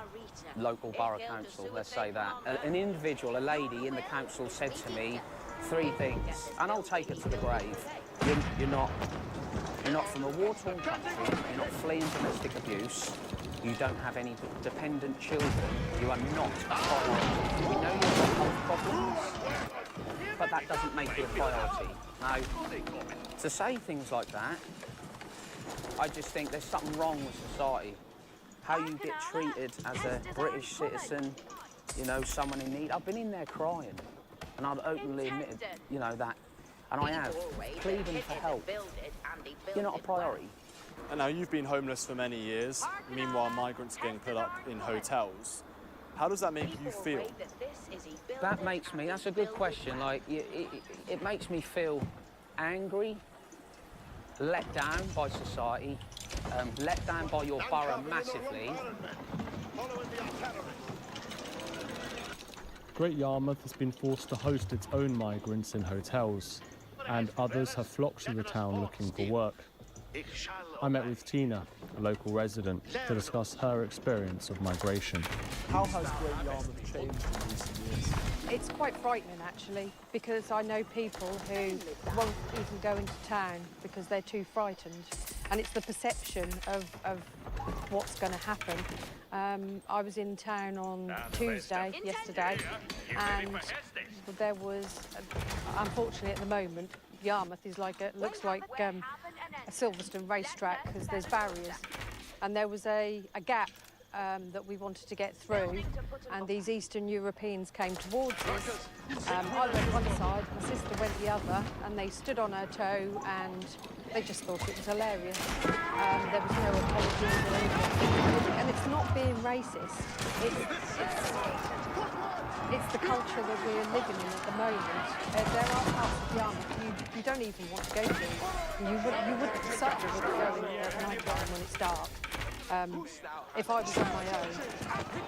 local borough council, let's say that. An individual, a lady in the council said to me 3 things, and I'll take it to the grave. You're not from a war-torn country, you're not fleeing domestic abuse, you don't have any dependent children, you are not a priority. We know you have health problems, but that doesn't make you a priority. Now, to say things like that, I just think there's something wrong with society. How you get treated as a British citizen, you know, someone in need. I've been in there crying, and I've openly admitted, you know, that, and I have, pleading for help. You're not a priority. And now you've been homeless for many years. Meanwhile, migrants are getting put up in hotels. How does that make you feel? That makes me, that's a good question. Like, it makes me feel angry, let down by society, let down by your borough massively. Great Yarmouth has been forced to host its own migrants in hotels, and others have flocked to the town looking for work. I met with Tina, a local resident, to discuss her experience of migration. How has Great Yarmouth changed in recent years? It's quite frightening, actually, because I know people who won't even go into town because they're too frightened. And it's the perception of what's going to happen. I was in town on Tuesday, yesterday, and there was, unfortunately at the moment, Yarmouth is like looks like a Silverstone racetrack because there's barriers. And there was a gap that we wanted to get through, and these Eastern Europeans came towards us. I went one side, my sister went the other, and they stood on her toe and they just thought it was hilarious. There was no apologies or anything. And it's not being racist. It's the culture that we're living in at the moment. There are parts of Yarmouth you don't even want to go to. You wouldn't certainly wouldn't go in there at night time when it's dark. If I was on my own,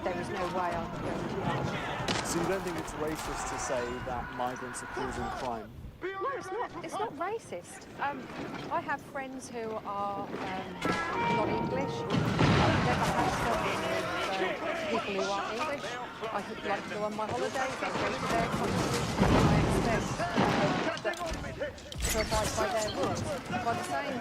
there is no way I would go into Yarmouth. So you don't think it's racist to say that migrants are causing crime? No, it's not. It's not racist. I have friends who are not English. I've never had problems with people who aren't English. I would like to go on my holidays. I go to their country. I expect to abide by their rules. By the same,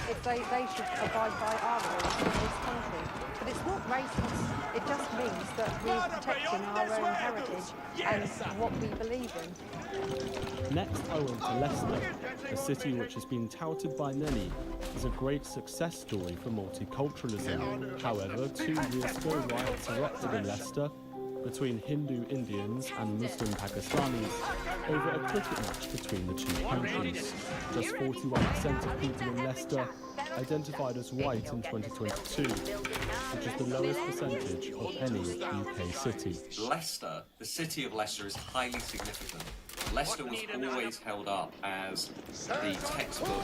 if they should abide by our rules in this country. But it's not racist. It just means that we're protecting our own heritage and what we believe in. Next, I went to Leicester, a city which has been touted by many as a great success story for multiculturalism. However, 2 years ago, riots erupted in Leicester between Hindu Indians and Muslim Pakistanis over a cricket match between the two countries. Just 41% of people in Leicester identified as white in 2022, which is the lowest percentage of any UK city. Leicester, the city of Leicester, is highly significant. Leicester was always held up as the textbook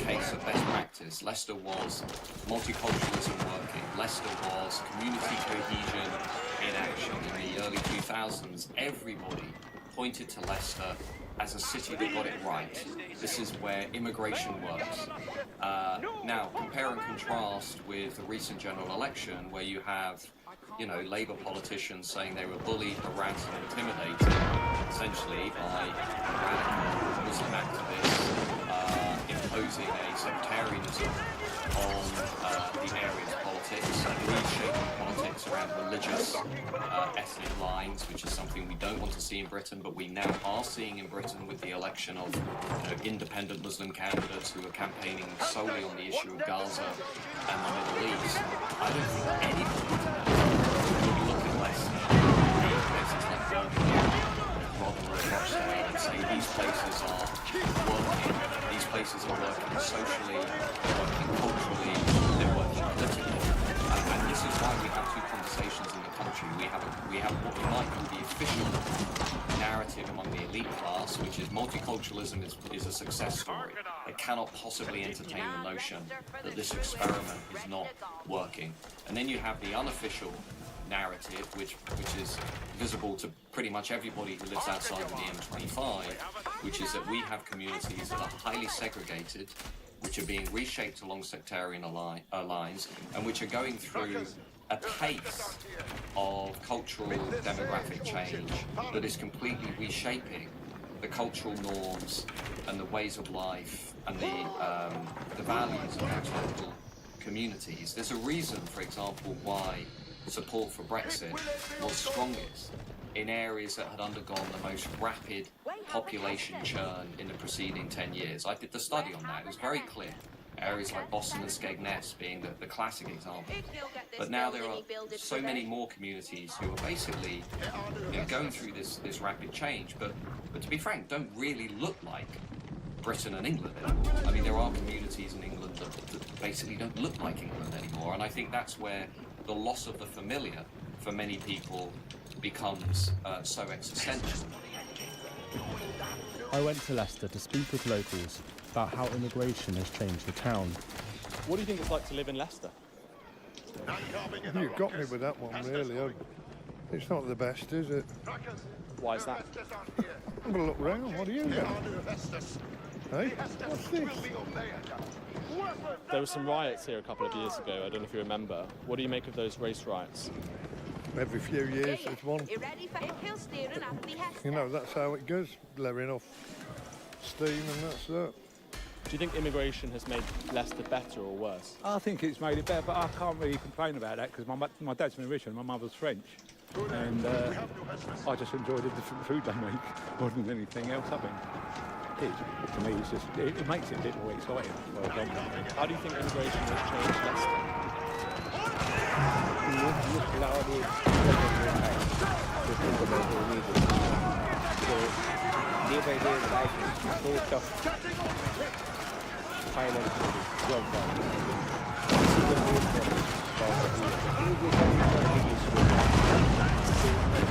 case of best practice. Leicester was multiculturalism working. Leicester was community cohesion in action. In the early 2000s, everybody pointed to Leicester as a city that got it right. This is where immigration works. Now, compare and contrast with the recent general election, where you have, Labour politicians saying they were bullied, harassed and intimidated, essentially by radical Muslim activists imposing a sectarianism on the area's politics and reshaping politics around religious, ethnic lines, which is something we don't want to see in Britain, but we now are seeing in Britain with the election of independent Muslim candidates who are campaigning solely on the issue of Gaza and the Middle East. I don't think anybody would look at Leicester, places like Birmingham, Rotherham, Rochdale, and say these places are working. These places are working socially, they're working culturally, they're working politically. And this is why we have two conversations in the country. We have what we might call the official narrative among the elite class, which is multiculturalism is a success story. They cannot possibly entertain the notion that this experiment is not working. And then you have the unofficial narrative, which is visible to pretty much everybody who lives outside of the M25, which is that we have communities that are highly segregated, which are being reshaped along sectarian lines, and which are going through a pace of cultural demographic change that is completely reshaping the cultural norms and the ways of life and the values of those local communities. There's a reason, for example, why support for Brexit was strongest in areas that had undergone the most rapid population churn in the preceding 10 years. I did the study on that. It was very clear. Areas like Boston and Skegness being the classic example. But now there are so many more communities who are basically going through this rapid change, but to be frank, don't really look like Britain and England anymore. I mean, there are communities in England that basically don't look like England anymore, and I think that's where the loss of the familiar for many people becomes so existential. I went to Leicester to speak with locals about how immigration has changed the town. What do you think it's like to live in Leicester? You've got me with that one, really. It's not the best, is it? Why is that? Well, look round. What do you got? Hey, what's this? There were some riots here a couple of years ago. I don't know if you remember. What do you make of those race riots? Every few years there's one. You know, that's how it goes, blaring off steam and that's that. Do you think immigration has made Leicester better or worse? I think it's made it better, but I can't really complain about that because my dad's from Mauritius and my mother's French. And I just enjoy the different food they make more than anything else, I think. To me, it's just, it makes it a bit more exciting. How do you think immigration has changed Leicester? Day by day, life is so tough. Financially, job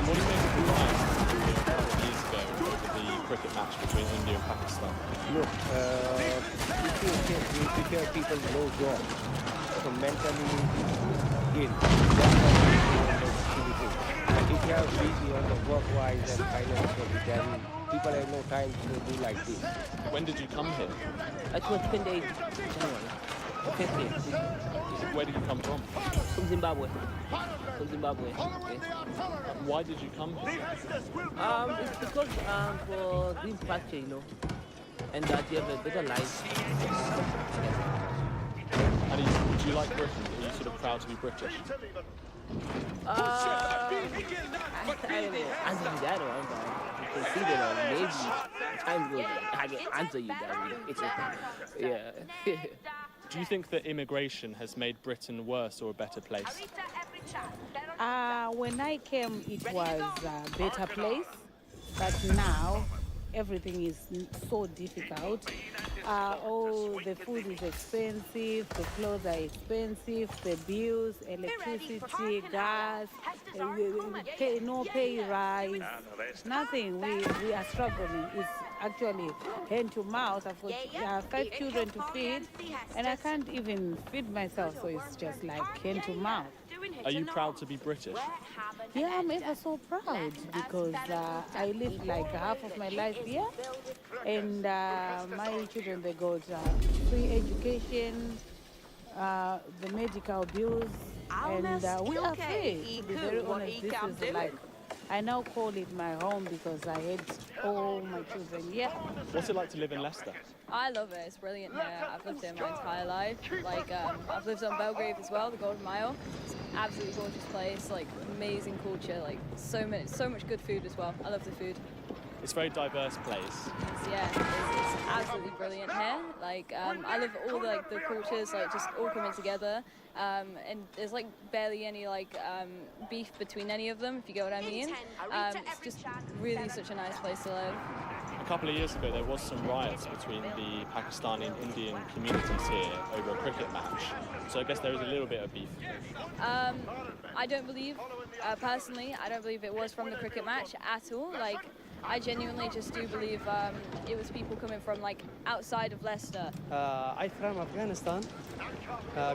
What do you make of the riots a couple of years ago over the cricket match between India and Pakistan? Look, if you people no job, so mentally ill. But if you are busy on the work-wise and financially, then people have no time to do like this. When did you come here? I was 28 January. Okay. Where did you come from? From Zimbabwe. Okay. Why did you come here? It's because for green pasture, you know, and that you have a better life. And do you like Britain? Are you sort of proud to be British? I don't know. Answer you that one, but you can see that maybe time goes I can answer you that way. Yeah. Do you think that immigration has made Britain worse or a better place? When I came, it was a better place, but now everything is so difficult. The food is expensive, the clothes are expensive, the bills, electricity, gas, no pay rise, nothing. We are struggling. It's actually hand to mouth. I've got 5 children to feed, and I can't even feed myself, so it's just like hand to mouth. Are you proud to be British? Yeah, I'm ever so proud because I lived like half of my life here, and my children, they got free education, the medical bills, and we are free. To be very honest, this is like, I now call it my home because I had all my children here. What's it like to live in Leicester? I love it. It's brilliant here. I've lived here my entire life. Like, I've lived on Belgrave as well, the Golden Mile. It's an absolutely gorgeous place. Like, amazing culture. Like, so much good food as well. I love the food. It's a very diverse place. It's absolutely brilliant here. Like, I love all the cultures, like, just all coming together. And there's like barely any beef between any of them, if you get what I mean. It's just really such a nice place to live. couple of years ago, there was some riots between the Pakistani and Indian communities here over a cricket match. So I guess there is a little bit of beef. I don't believe, personally, I don't believe it was from the cricket match at all. Like, I genuinely just do believe it was people coming from, like, outside of Leicester. I'm from Afghanistan.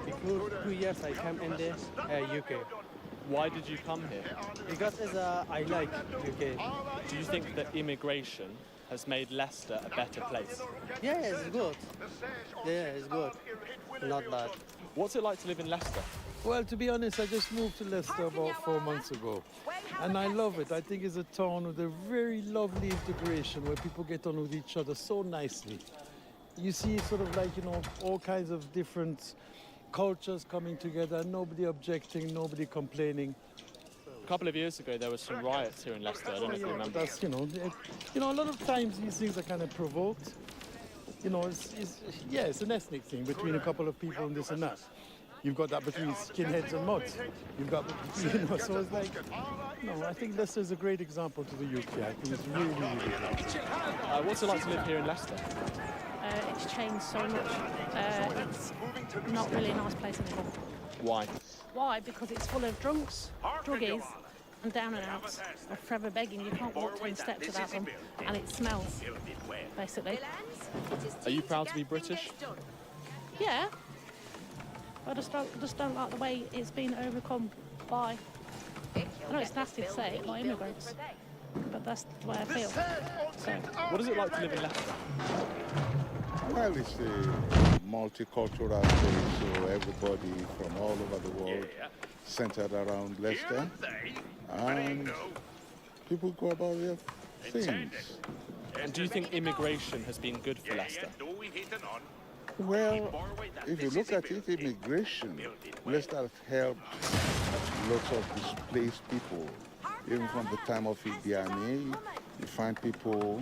Before 2 years, I came in the UK. Why did you come here? Because I like UK. Do you think that immigration has made Leicester a better place? Yeah, it's good. Yeah, it's good. Not bad. What's it like to live in Leicester? Well, to be honest, I just moved to Leicester about 4 months ago. And I love it. I think it's a town with a very lovely integration where people get on with each other so nicely. You see sort of like, you know, all kinds of different cultures coming together, nobody objecting, nobody complaining. A couple of years ago, there were some riots here in Leicester. I don't know if you remember. That's, you know, a lot of times these things are kind of provoked. You know, it's an ethnic thing between a couple of people and this and that. You've got that between skinheads and mods. You've got, you know, so it's like, no, I think Leicester is a great example to the UK. I think it's really, really good. What's it like to live here in Leicester? It's changed so much. It's not really a nice place anymore. Why? Why? Because it's full of drunks, druggies, and down and outs. They're forever begging. You can't walk 10 steps without them, and it smells, basically. Are you proud to be British? Yeah. I just don't like the way it's been overcome by, I know it's nasty to say it, by immigrants, but that's the way I feel. So. What is it like to live in Leicester? Well, it's a multicultural place, so everybody from all over the world centered around Leicester, and people go about their things. And do you think immigration has been good for Leicester? Well, if you look at it, immigration, Leicester has helped lots of displaced people. Even from the time of Idi Amin, you find people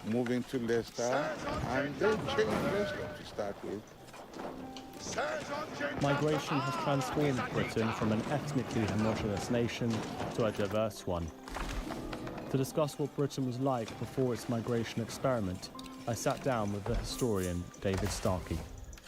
moving to Leicester, and they changed Leicester to start with. Migration has transformed Britain from an ethnically homogenous nation to a diverse one. To discuss what Britain was like before its migration experiment, I sat down with the historian David Starkey.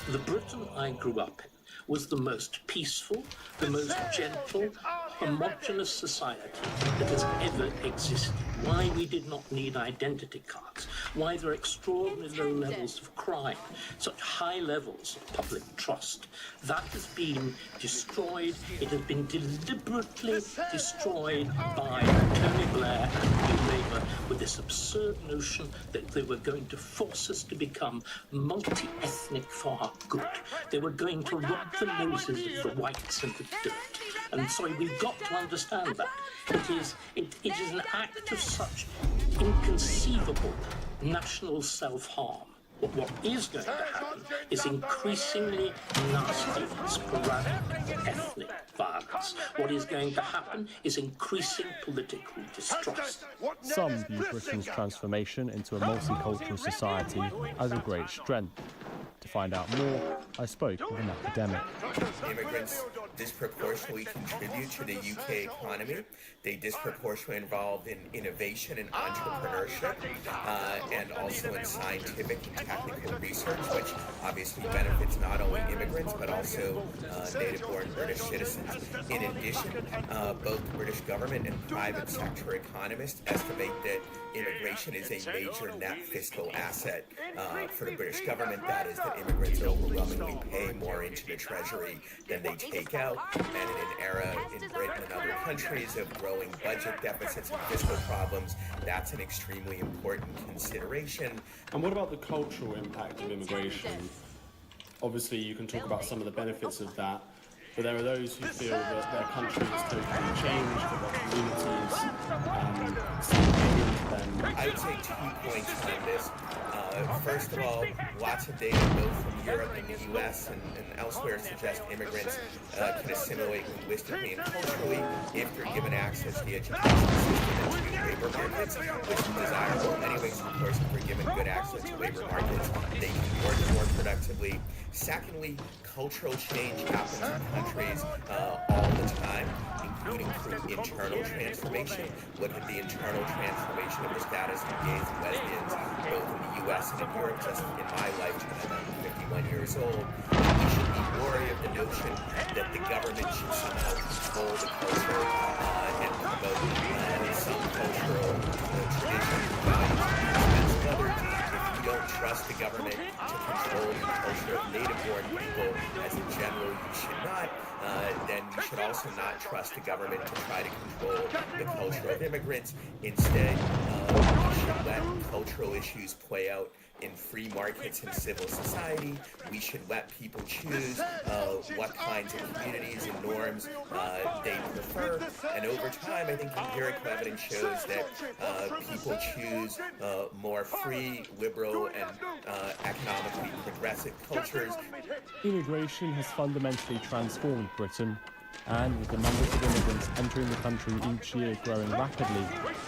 The Britain I grew up in was the most peaceful, the most gentle, homogenous society that has ever existed. Why we did not need identity cards, why there are extraordinarily low levels of crime, such high levels of public trust. That has been destroyed. It has been deliberately destroyed by Tony Blair and New Labour with this absurd notion that they were going to force us to become multi-ethnic for our good. They were going to rub the noses of the whites and the dirt. And so we've got to understand that. It is an act of such inconceivable national self-harm. But what is going to happen is increasingly nasty, sporadic ethnic violence. What is going to happen is increasing political distrust. Some view Britain's transformation into a multicultural society as a great strength. To find out more, I spoke with an academic. Immigrants disproportionately contribute to the UK economy. They disproportionately involved in innovation and entrepreneurship, and also in scientific and technical research, which obviously benefits not only immigrants but also native-born British citizens. In addition, both the British government and private sector economists estimate that immigration is a major net fiscal asset for the British government. That is, that immigrants overwhelmingly pay more into the treasury than they take out. And in an era in Britain and other countries of growing budget deficits and fiscal problems, that's an extremely important consideration. And what about the cultural impact of immigration? Obviously, you can talk about some of the benefits of that, but there are those who feel that their country has totally changed, that their communities seem alien to them. I would say 2 points on this. First of all, lots of data both from Europe and the US and elsewhere suggest immigrants can assimilate linguistically and culturally if they're given access to the education system and to labor markets, which is desirable in many ways. Of course, if they're given good access to labor markets, they can work more productively. Secondly, cultural change happens in countries all the time, would include internal transformation. Look at the internal transformation of the status of gays and lesbians, both in the U.S. and in Europe. Just in my lifetime, I'm 51 years old. We should be wary of the notion that the government should somehow control the culture and promote some cultural tradition. As another, if you don't trust the government to control the culture of native-born people, as in general you should not, then you should also not trust the government to try to control the culture of immigrants. Instead, we should let cultural issues play out in free markets and civil society. We should let people choose what kinds of communities and norms they prefer. And over time, I think empirical evidence shows that people choose more free, liberal, and economically progressive cultures. Immigration has fundamentally transformed Britain, and with the numbers of immigrants entering the country each year growing rapidly,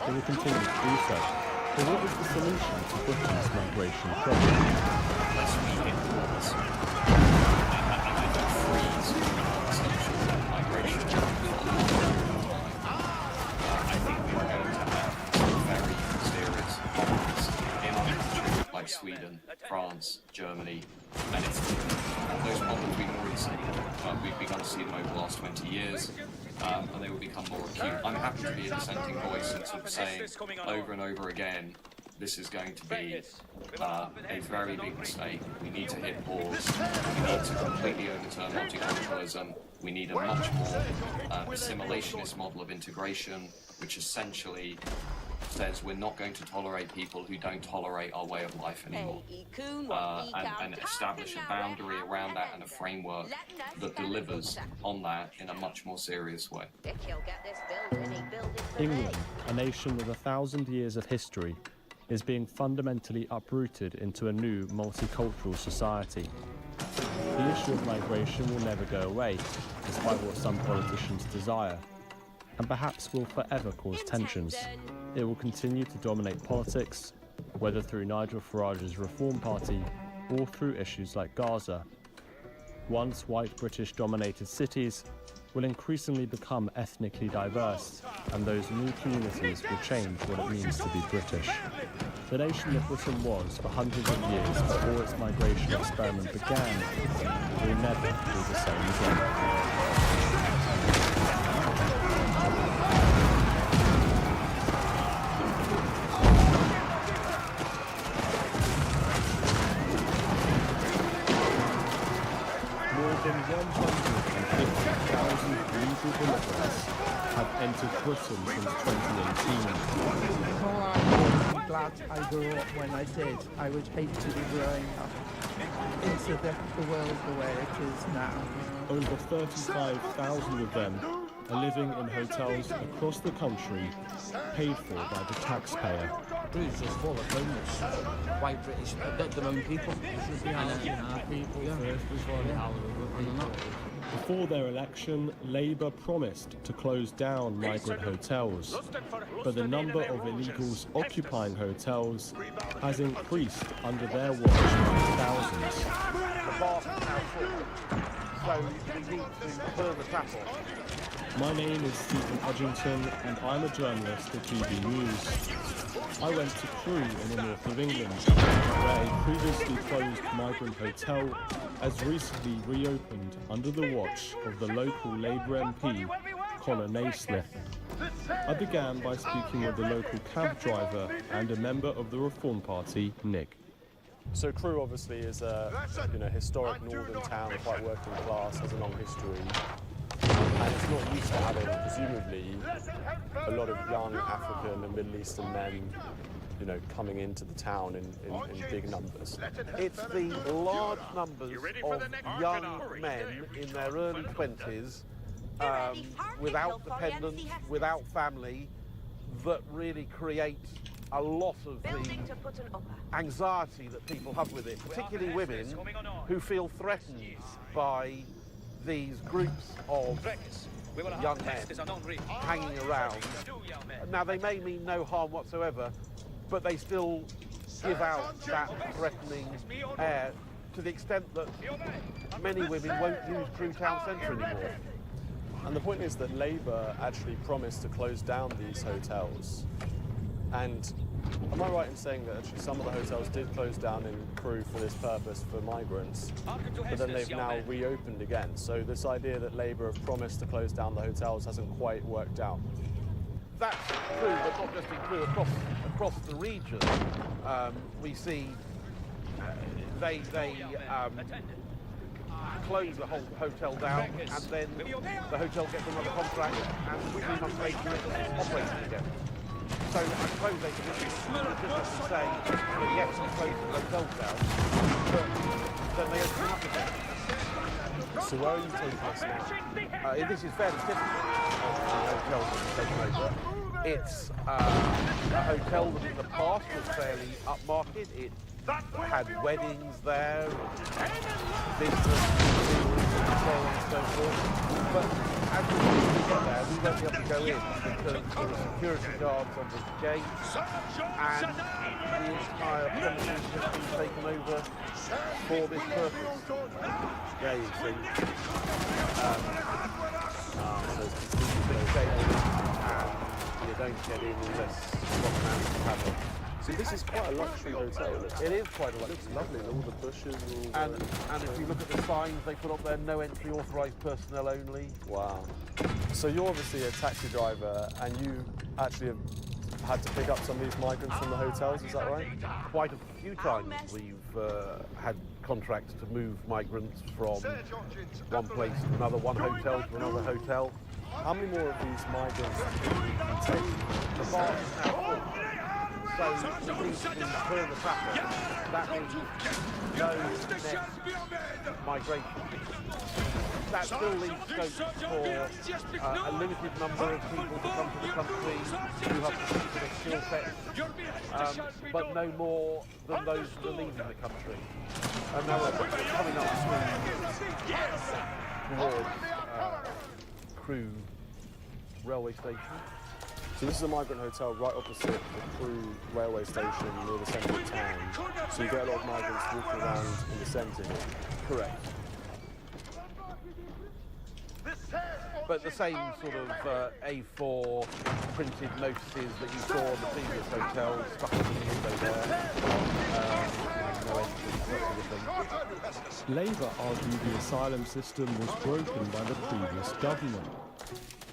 it will continue to do so. But what is the solution to Britain's migration problem? Unless we hit walls and freeze consumption migration, I think we're going to have very serious problems in countries like Sweden, France, Germany, and Italy. Those problems we've already seen. We've begun to see them over the last 20 years. And they will become more acute. I'm happy to be a dissenting voice and sort of saying over and over again, this is going to be a very big mistake. We need to hit pause. We need to completely overturn multiculturalism. We need a much more assimilationist model of integration, which essentially says we're not going to tolerate people who don't tolerate our way of life anymore, and establish a boundary around that and a framework that delivers on that in a much more serious way. England, a nation with 1,000 years of history, is being fundamentally uprooted into a new multicultural society. The issue of migration will never go away, despite what some politicians desire, and perhaps will forever cause tensions. It will continue to dominate politics, whether through Nigel Farage's Reform Party or through issues like Gaza. Once white British-dominated cities will increasingly become ethnically diverse, and those new communities will change what it means to be British. The nation that Britain was for hundreds of years before its migration experiment began will never be the same again. More than 150,000 legal immigrants have entered Britain since 2018. I'm glad I grew up when I did. I would hate to be growing up into the world the way it is now. Over 35,000 of them are living in hotels across the country, paid for by the taxpayer. British just full of homeless, white British, their own people. Should be asking our people first before they have people. Before their election, Labour promised to close down migrant hotels, but the number of illegals occupying hotels has increased under their watch by thousands. The bar is now full, so we need to further tackle. My name is Stephen Edgington, and I'm a journalist at GB News. I went to Crewe in the north of England, where a previously closed migrant hotel has recently reopened under the watch of the local Labour MP, Conor Naismith. I began by speaking with the local cab driver and a member of the Reform Party, Nick. So Crewe obviously is a historic northern town, quite working class, has a long history. And it's not used to having, presumably, a lot of young African and Middle Eastern men, coming into the town in big numbers. It's the large numbers of young men in their early 20s, without dependents, without family, that really create a lot of the anxiety that people have with it, particularly women who feel threatened by these groups of young men hanging around. Now, they may mean no harm whatsoever, but they still give out that threatening air to the extent that many women won't use Crewe Town Centre anymore. And the point is that Labour actually promised to close down these hotels. And am I right in saying that actually some of the hotels did close down in Crewe for this purpose for migrants, but then they've now reopened again? So this idea that Labour have promised to close down the hotels hasn't quite worked out. That's true, but not just in Crewe, across the region. We see they close the whole hotel down, and then the hotel gets another contract, and 3 months later it's operating again. So I suppose they can just say, well, yes, we close the hotels down, but then they open up again. So where are you taking us now? This is fairly typical of the hotels that we've taken over. It's a hotel that in the past was fairly upmarket. It had weddings there, business, and so on and so forth. But as we get there, we won't be able to go in because there are security guards on the gate, and the entire premises has been taken over for this purpose. There you see. So it's and you don't get in unless someone has to have it. So this is quite a luxury hotel. It is quite a luxury. It looks lovely, all the bushes. And if you look at the signs, they put up there, no entry, authorised personnel only. Wow. So you're obviously a taxi driver, and you actually have had to pick up some of these migrants from the hotels, is that right? Quite a few times we've had contracts to move migrants from one place to another, one hotel to another hotel. How many more of these migrants do you take? The bar is now full. So we need to clear the traffic. That means no net migration. That still leaves scope for a limited number of people to come to the country who have particular skill sets, but no more than those that are leaving the country. And now we're coming up towards Crewe railway station. So this is a migrant hotel right opposite the Crewe railway station near the centre of town. So you get a lot of migrants walking around in the centre here. Correct. But the same sort of A4 printed notices that you saw in the previous hotel stuck in the window there. No entry, that sort of thing. Labour argued the asylum system was broken by the previous government.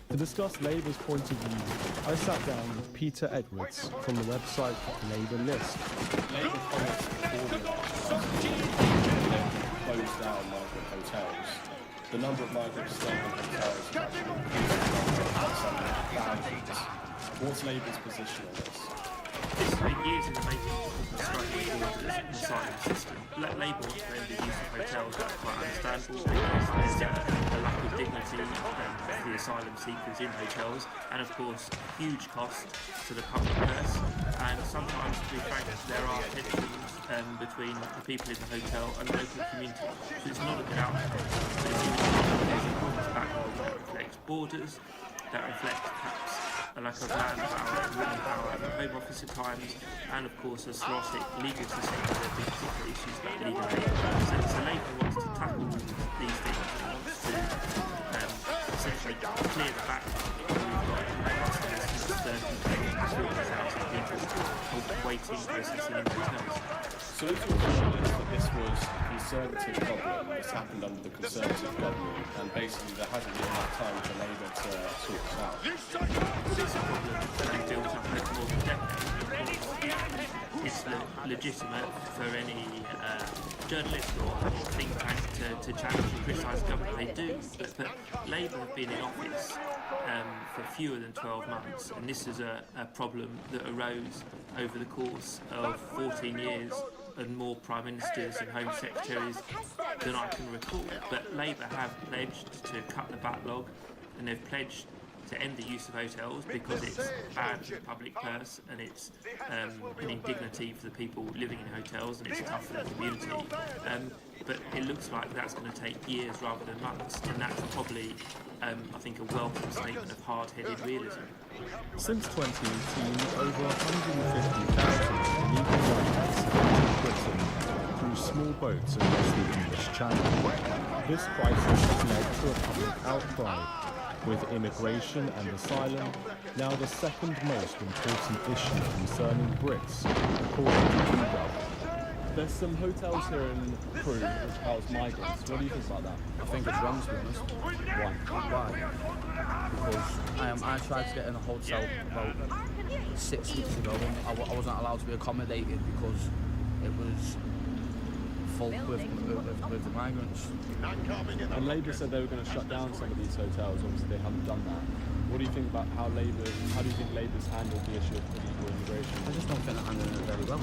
To discuss Labour's point of view, I sat down with Peter Edwards from the website Labour List. Labour promised before the election close down migrant hotels. The number of migrants staying in hotels has actually increased by some thousands. What's Labour's position on this? This has been years in the making of the struggling borders and asylum system. Labour wants to end the use of hotels, that's quite understandable because there's a lack of dignity for the asylum seekers in hotels, and of course huge cost to the public purse, and sometimes, to be frank, there are tensions between the people in the hotel and the local community, so it's not a good outcome. But there's an enormous backlog that reflects borders, that reflects perhaps a lack of manpower and women power at the Home Office at times, and of course a thoracic legal system where there have been particular issues about legal aid. So Labour wants to tackle these things and wants to essentially clear the backlog. We've got 30,000 people waiting, processing in hotels. So it's also that this was a Conservative problem that's happened under the Conservative government, and basically there hasn't been enough time for Labour to sort this out. It's a problem that they built up over more than a decade. It's legitimate for any journalist or think tank to challenge and criticise the government. They do, but Labour have been in office for fewer than 12 months, and this is a problem that arose over the course of 14 years and more Prime Ministers and Home Secretaries than I can recall. But Labour have pledged to cut the backlog, and they've pledged to end the use of hotels because it's bad for the public purse and it's an indignity for the people living in hotels, and it's tough for the community. But it looks like that's going to take years rather than months, and that's probably, I think, a welcome statement of hard-headed realism. Since 2018, over 150,000 illegal migrants have entered Britain through small boats across the English Channel. This crisis has led to a public outcry. with immigration and asylum now the second most important issue concerning Brits, according to YouGov. There's some hotels here in Crewe which house migrants. What do you think about that? I think it's wrong, to be honest. Why? Why? Because I tried to get in a hotel about 6 weeks ago and I wasn't allowed to be accommodated because it was full with the migrants. And Labour said they were going to shut down some of these hotels. Obviously, they haven't done that. What do you think about how do you think Labour's handled the issue of illegal immigration? I just don't think they're handling it very well. I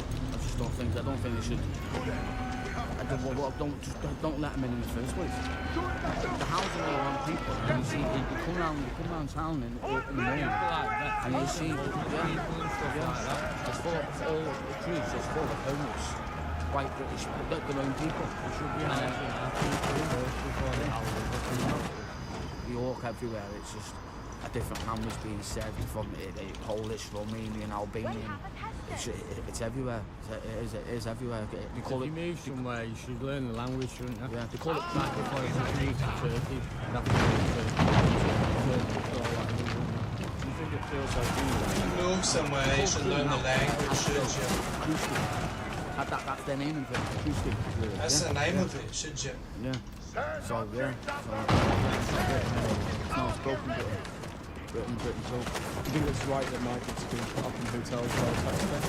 don't think they should. Don't let them in the first place. The houses are all on people. And you see, you come down town in the morning, and you see, it's full of all the trees, it's full of homeless, white British, their own people. You walk everywhere, it's just a different language being said from Polish, Romanian, Albanian. It's everywhere. It is everywhere. They call if you move somewhere, you should learn the language, shouldn't you? Yeah, they call it like if I was to move to Turkey. Do you think it feels like if you move somewhere, you should learn the language, shouldn't you? That's their name of it. That's the name of it, should you? Yeah. So yeah. No, it's broken Britain. Do you think it's right that migrants are being put up in hotels by taxpayers?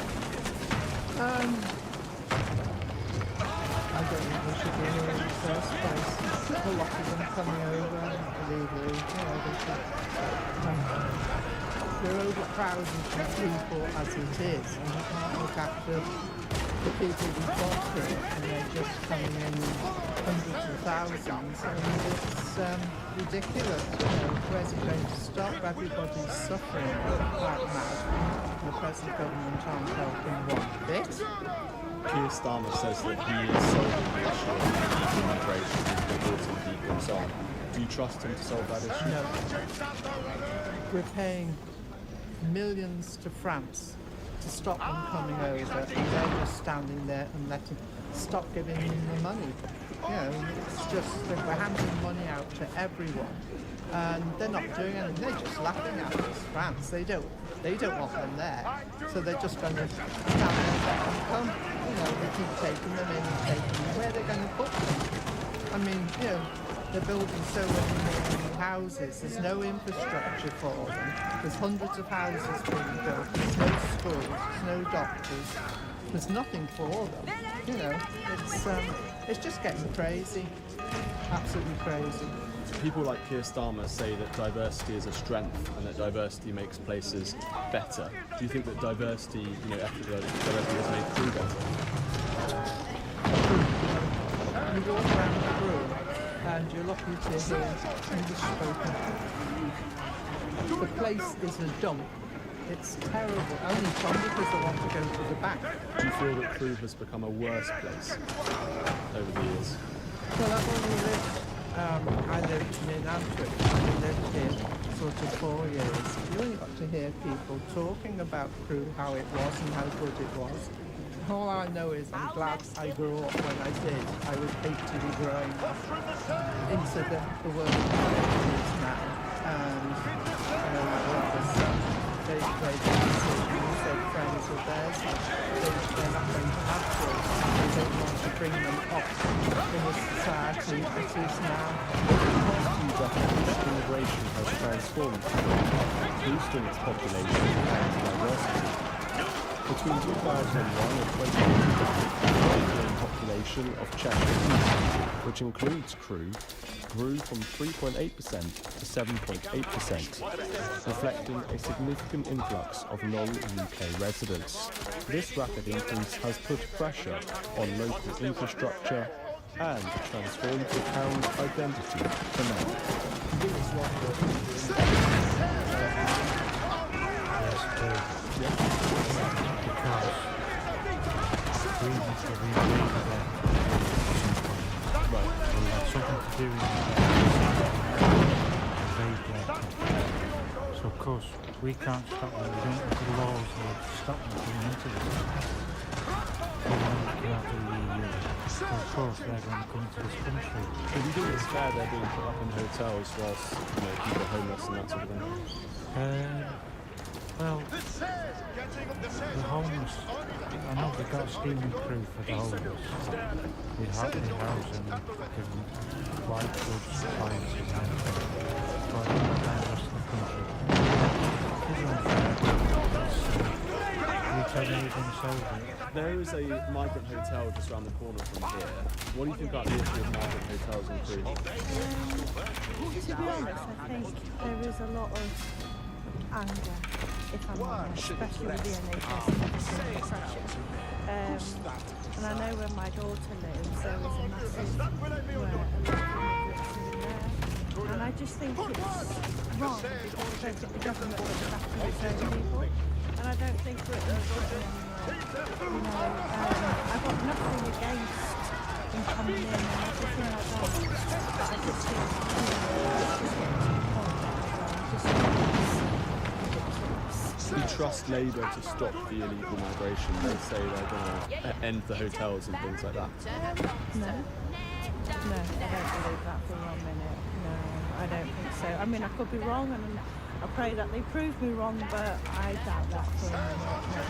I don't think they should be here in the first place. A lot of them coming over illegally. They're overcrowded with people as it is, and you can't look after the people we've got here, and they're just coming in hundreds of thousands, and it's ridiculous. Where's it going to stop? Everybody's suffering like mad. The present government aren't helping one bit. Keir Starmer says that he is solving the issue of immigration and deporting people and so on. Do you trust him to solve that issue? No. We're paying millions to France to stop them coming over, and they're just standing there and stop giving them the money. It's just that we're handing money out to everyone, and they're not doing anything. They're just laughing at us, France. They don't want them there, so they're just going to stand there and let them come. They keep taking them in and taking them. Where are they going to put them? I mean, they're building so many more houses. There's no infrastructure for them. There's hundreds of houses being built. There's no schools. There's no doctors. There's nothing for them. It's just getting crazy. Absolutely crazy. People like Keir Starmer say that diversity is a strength and that diversity makes places better. Do you think that diversity, ethnic diversity has made Crewe better? You walk around the room and you're lucky to hear English spoken. The place is a dump. It's terrible. Only some because they want to go to the back. Do you feel that Crewe has become a worse place over the years? Well, I've only lived, I lived in Antwerp. I lived here sort of 4 years. You only got to hear people talking about Crewe, how it was and how good it was. All I know is I'm glad I grew up when I did. I would hate to be growing up into the world that it is now. And they said friends of theirs, they're not going to have children. They don't want to bring them up in a society that is now. Immigration has transformed, boosting its population and diversity. Between 2001 and 2020, the European population of Cheshire East, which includes Crewe, grew from 3.8% to 7.8%, reflecting a significant influx of non-UK residents. This rapid increase has put pressure on local infrastructure and transformed the town's identity for now. So of course we can't stop them. We don't have the laws here to stop them coming into this. throughout the EU. So of course they're going to come to this country. Do you think it's fair they're being put up in hotels whilst people are homeless and that sort of thing? Well, the homeless, I know they've got a steaming crew for the homeless. They house them, give them white goods, appliances and everything. But I don't know about the rest of the country. It is unfair. You tell me you're going to solve it. There is a migrant hotel just around the corner from here. What do you think about the issue of migrant hotels in Crewe? To be honest, I think there is a lot of anger, if I'm honest, especially with the NHS and pressure. And I know where my daughter lives, there is a massive where a lot of immigrants are in there. And I just think it's wrong because I don't think the government looks after its own people. And I don't think Britain's good anymore. I've got nothing against them coming in and everything like that. But I just think, Do you trust Labour to stop the illegal migration? They say they're going to end the hotels and things like that. No, I don't believe that for 1 minute. No, I don't think so. I mean, I could be wrong, and I pray that they prove me wrong, but I doubt that for a minute. No,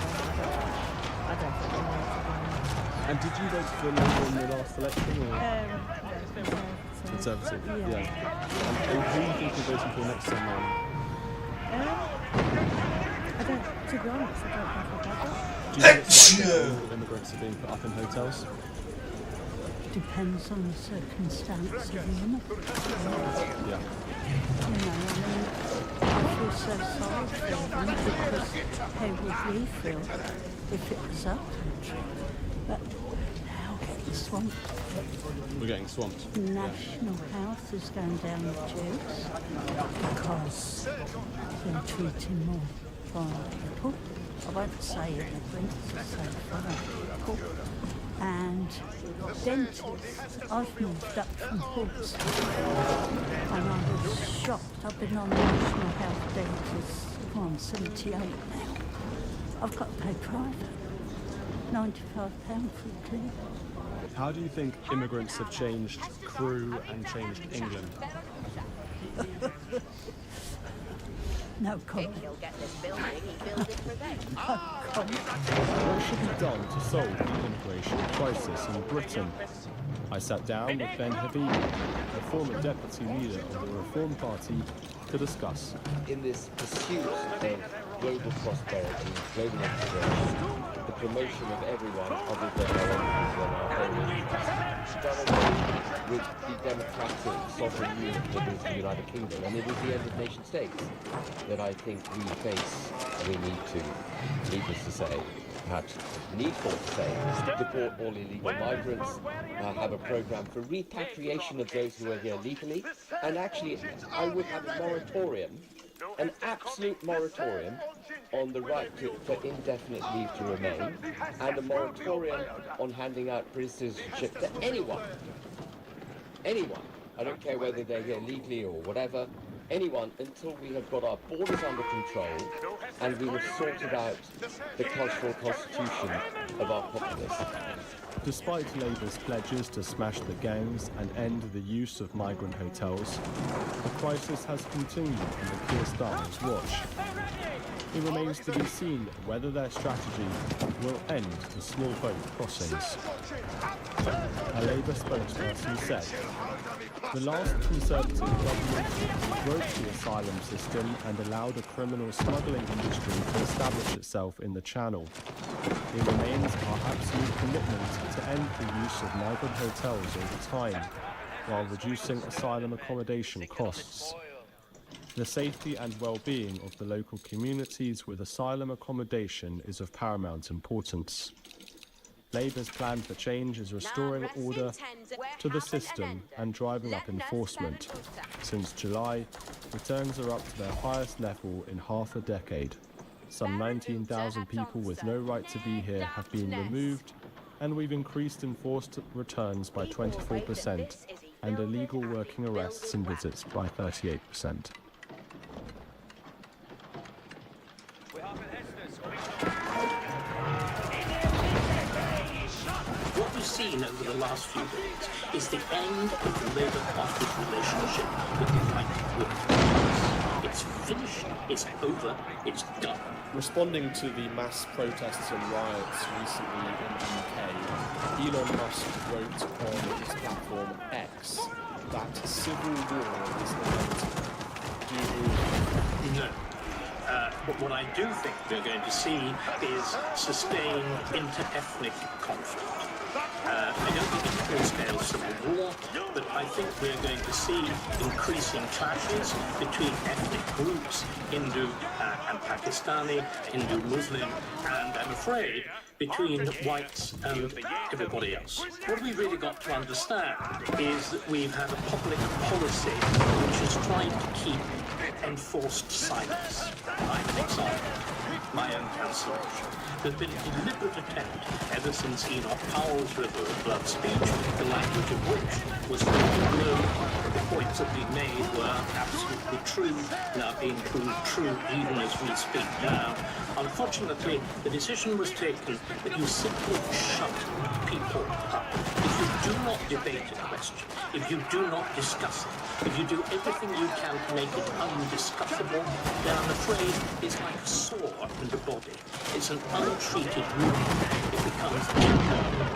I don't think they will. And did you vote for Labour in the last election? Or? Conservative. Yeah. And who do you think you're voting for next time round? To be honest, I don't think I'll bother. Do you think it's right that illegal immigrants are being put up in hotels? Depends on the circumstance of the immigrant. Yeah. I feel so sorry for them because how would we feel if it was our country? But now we're getting swamped. We're getting swamped. National health is going down the tubes because they're treating more foreign people. I won't say immigrants, I say foreign people. And dentists, I've moved up from Portsmouth and I was shocked. I've been on national health dentist, I'm 78 now. I've got to pay private, £95 for a clinic. How do you think immigrants have changed Crewe and changed England? No comment. What should be done to solve the immigration crisis in Britain? I sat down with Ben Habib, the former deputy leader of the Reform Party, to discuss. In this pursuit of global prosperity, global integration, the promotion of everyone other than our own people and our own interests, done away with the democratic sovereign unit that is the United Kingdom, and it is the end of nation states that I think we face, and we need to, needless to say, perhaps needful to say, deport all illegal migrants, have a program for repatriation of those who are here legally, and actually I would have a moratorium, an absolute moratorium on the right for indefinite leave to remain, and a moratorium on handing out British citizenship to anyone. Anyone. I don't care whether they're here legally or whatever. Anyone, until we have got our borders under control and we have sorted out the cultural constitution of our populace. Despite Labour's pledges to smash the gangs and end the use of migrant hotels, the crisis has continued under Keir Starmer's watch. It remains to be seen whether their strategy will end the small boat crossings. A Labour spokesperson said, "The last Conservative government broke the asylum system and allowed a criminal smuggling industry to establish itself in the Channel. It remains our absolute commitment to end the use of migrant hotels over time, while reducing asylum accommodation costs. The safety and well-being of the local communities with asylum accommodation is of paramount importance. Labour's plan for change is restoring order to the system and driving up enforcement. Since July, returns are up to their highest level in half a decade. Some 19,000 people with no right to be here have been removed, and we've increased enforced returns by 24% and illegal working arrests and visits by 38%. seen over the last few days is the end of the Labour Party's relationship with the right wing. It's finished, it's over, it's done. Responding to the mass protests and riots recently in the UK, Elon Musk wrote on his platform X that civil war is inevitable. Do you agree? No. But what I do think we're going to see is sustained inter-ethnic conflict. I don't think it's full-scale civil war, but I think we're going to see increasing clashes between ethnic groups, Hindu and Pakistani, Hindu Muslim, and I'm afraid between whites and everybody else. What we've really got to understand is that we've had a public policy which is trying to keep enforced silence. Like an example, my own cancellation. There's been a deliberate attempt ever since Enoch Powell's River of Blood speech, the language of which was blue. The points that we made were absolutely true, now being proved true even as we speak now. Unfortunately, the decision was taken that you simply shut people up. If you do not debate a question, if you do not discuss it, if you do everything you can to make it undiscussable, then I'm afraid it's like a sore in the body. It's an untreated wound. It becomes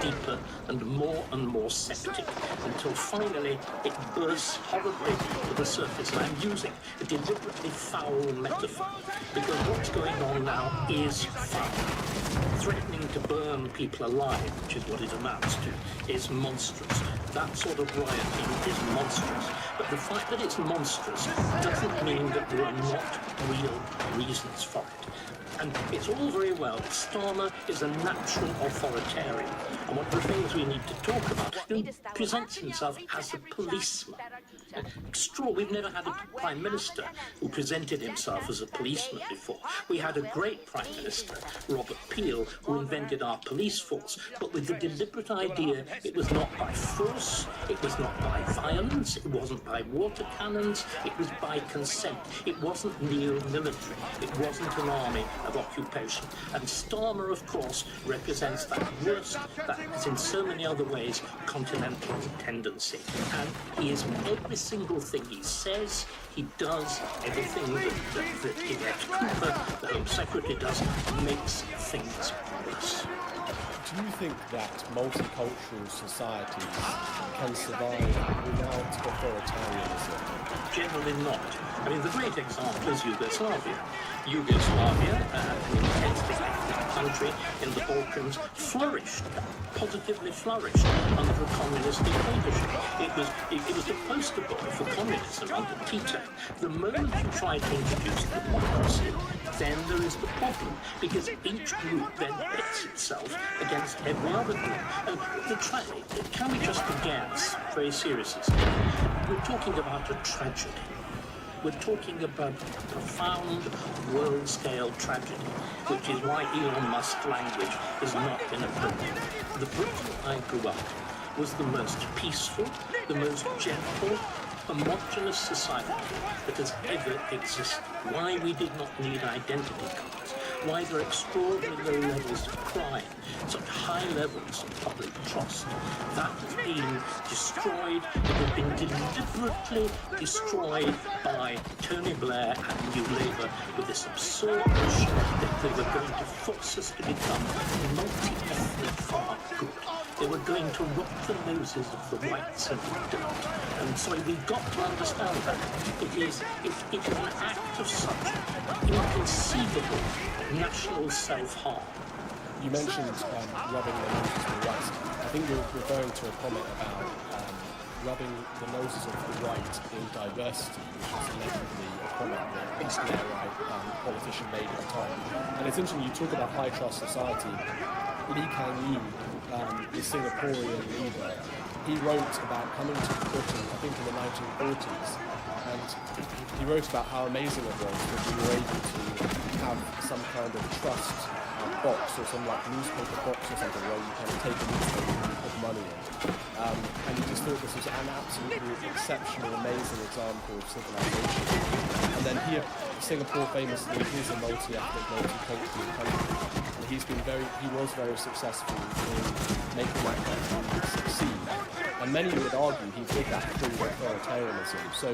deeper and more septic until finally it bursts horribly to the surface. And I'm using a deliberately foul metaphor because what's going on now is foul. Threatening to burn people alive, which is what it amounts to, is monstrous. That sort of rioting is monstrous. But the fact that it's monstrous doesn't mean that there are not real reasons for it. And it's all very well. Starmer is a natural authoritarian. And one of the things we need to talk about, he presents himself as a policeman. We've never had a prime minister who presented himself as a policeman before. We had a great prime minister, Robert Peel, who invented our police force, but with the deliberate idea it was not by force, it was not by violence, it wasn't by water cannons, it was by consent. It wasn't neo-military, it wasn't an army of occupation. And Starmer, of course, represents that worst, that is in so many other ways continental tendency. And he is every single thing he says, he does, everything that Yvette Cooper, the Home Secretary, does, makes things worse. Do you think that multicultural societies can survive without authoritarianism? Generally not. I mean, the great example is Yugoslavia. Yugoslavia, an intensely ethnic country in the Balkans, flourished, positively flourished under the communist dictatorship. It was the poster boy for communism under Tito. The moment you try to introduce democracy, then there is the problem, because each group then pits itself against every other group. And can we just again, very seriously, we're talking about a tragedy. We're talking about profound world-scale tragedy, which is why Elon Musk's language is not inappropriate. The Britain I grew up in was the most peaceful, the most gentle, homogeneous society that has ever existed. Why we did not need identity cards, why there are extraordinarily low levels of crime, such high levels of public trust. That has been destroyed. It has been deliberately destroyed by Tony Blair and New Labour with this absurd notion that they were going to force us to become multi-ethnic for our good. They were going to rock the noses of the whites and the dirt. And so we've got to understand that. It is an act of such inconceivable national self-harm. You mentioned rubbing the noses of the whites. I think you're referring to a comment about rubbing the noses of the right in diversity, which is allegedly a comment that a Blairite politician made at the time. And it's interesting, you talk about high-trust society. Lee Kuan Yew, the Singaporean leader, he wrote about coming to Britain, I think in the 1940s, and he wrote about how amazing it was that we were able to have some kind of trust box or some like newspaper box or something where you kind of take a newspaper and you put money in. And he just thought this was an absolutely exceptional, amazing example of civilization. And then here, Singapore famously is a multi-ethnic, multicultural country. And he was very successful in making that country succeed. And many would argue he did that through authoritarianism. So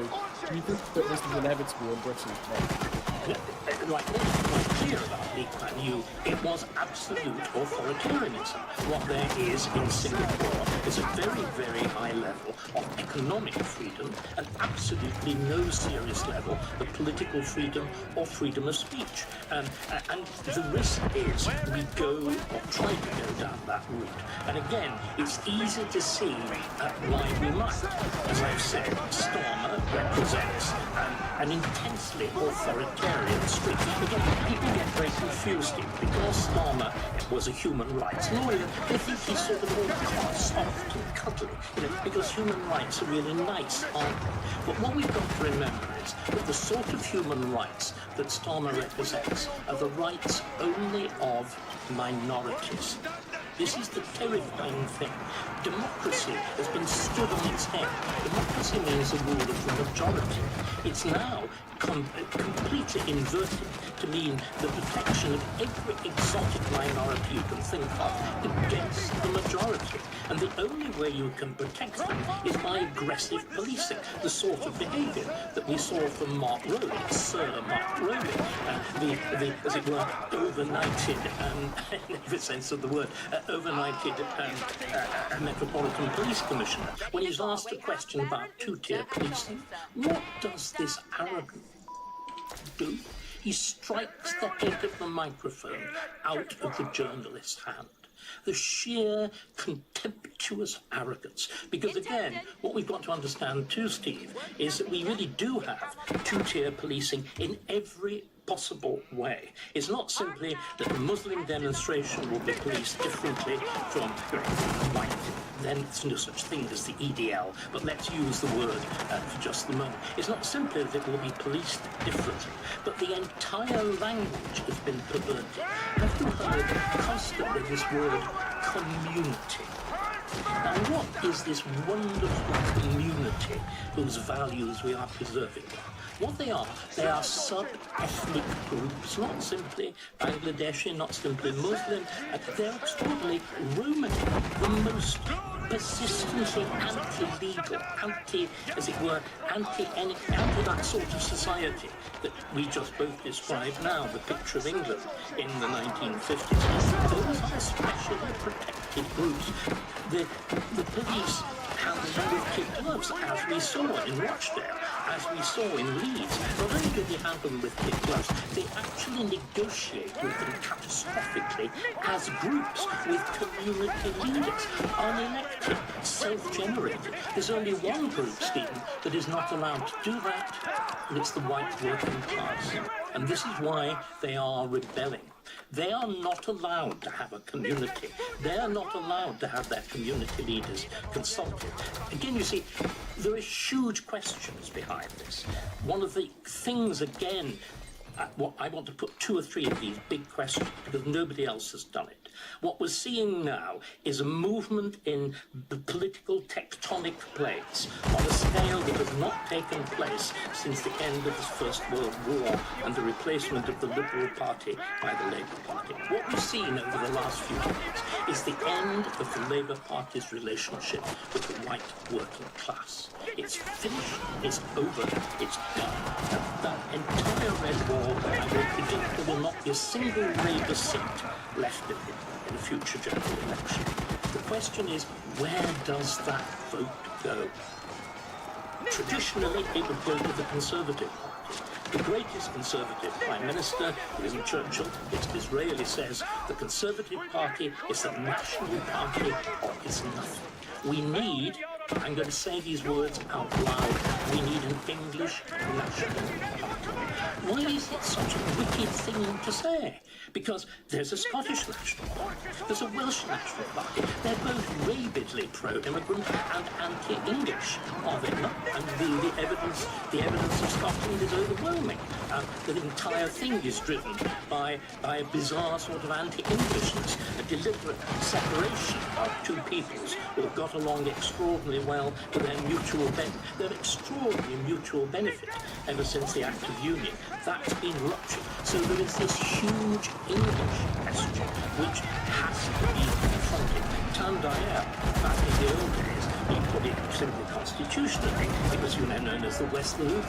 do you think that this was inevitable in Britain today? Right, let's be quite clear about Lee Kuan Yew. It was absolute authoritarianism. What there is in Singapore is a very, very high level of economic freedom and absolutely no serious level of political freedom or freedom of speech. And the risk is we go or try to go down that route. And again, it's easy to see why we might. As I've said, Starmer represents an intensely authoritarian streak. Again, people get very confused here. Because Starmer was a human rights lawyer, they think he's sort of all soft and cuddly, because human rights are really nice, aren't they? But what we've got to remember is that the sort of human rights that Starmer represents are the rights only of minorities. This is the terrifying thing. Democracy has been stood on its head. Democracy means the rule of the majority. It's now completely inverted to mean the protection of every exotic minority you can think of against the majority. And the only way you can protect them is by aggressive policing, the sort of behaviour that we saw from Mark Rowley, Sir Mark Rowley, the as it were, overnighted, in every sense of the word, overnighted Metropolitan Police Commissioner. When he's asked a question about two-tier policing, what does this arrogant do? He strikes the head of the microphone out of the journalist's hand. The sheer contemptuous arrogance. Because again, what we've got to understand too, Steve, is that we really do have two-tier policing in every possible way. It's not simply that a Muslim demonstration will be policed differently from white. Then there's no such thing as the EDL, but let's use the word for just the moment. It's not simply that it will be policed differently, but the entire language has been perverted. Have you heard constantly this word community? Now what is this wonderful community whose values we are preserving? What they are sub-ethnic groups, not simply Bangladeshi, not simply Muslim. They're extraordinarily Roman, the most persistently anti-legal, as it were, anti that sort of society that we just both described now, the picture of England in the 1950s. Those are specially protected groups. The police handle them with kid gloves, as we saw in Rochdale, as we saw in Leeds. Not only do they handle them with kid gloves, they actually negotiate with them catastrophically as groups with community leaders, unelected, self-generated. There's only one group, Stephen, that is not allowed to do that, and it's the white working class. And this is why they are rebelling. They are not allowed to have a community. They are not allowed to have their community leaders consulted. Again, you see, there are huge questions behind this. One of the things, again, I want to put two or three of these big questions because nobody else has done it. What we're seeing now is a movement in the political tectonic plates on a scale that has not taken place since the end of the First World War and the replacement of the Liberal Party by the Labour Party. What we've seen over the last few years is the end of the Labour Party's relationship with the white working class. It's finished, it's over, it's done. That entire Red Wall, I will predict there will not be a single Labour seat left in a future general election. The question is, where does that vote go? Traditionally, it would go to the Conservative Party. The greatest Conservative Prime Minister, who isn't Churchill, it's Disraeli, says the Conservative Party is the national party or it's nothing. We need, I'm going to say these words out loud, we need an English national party. Why is it such a wicked thing to say? Because there's a Scottish National Party, there's a Welsh National Party. They're both rabidly pro-immigrant and anti-English, are they not? And the evidence of Scotland is overwhelming. The entire thing is driven by a bizarre sort of anti-Englishness, a deliberate separation of two peoples who have got along extraordinarily well with their extraordinary mutual benefit ever since the Act of Union. That's been ruptured. So there is this huge English question which has to be confronted. Tandayer, back in the old days, he put it simply constitutionally. It was known as the Wesleyan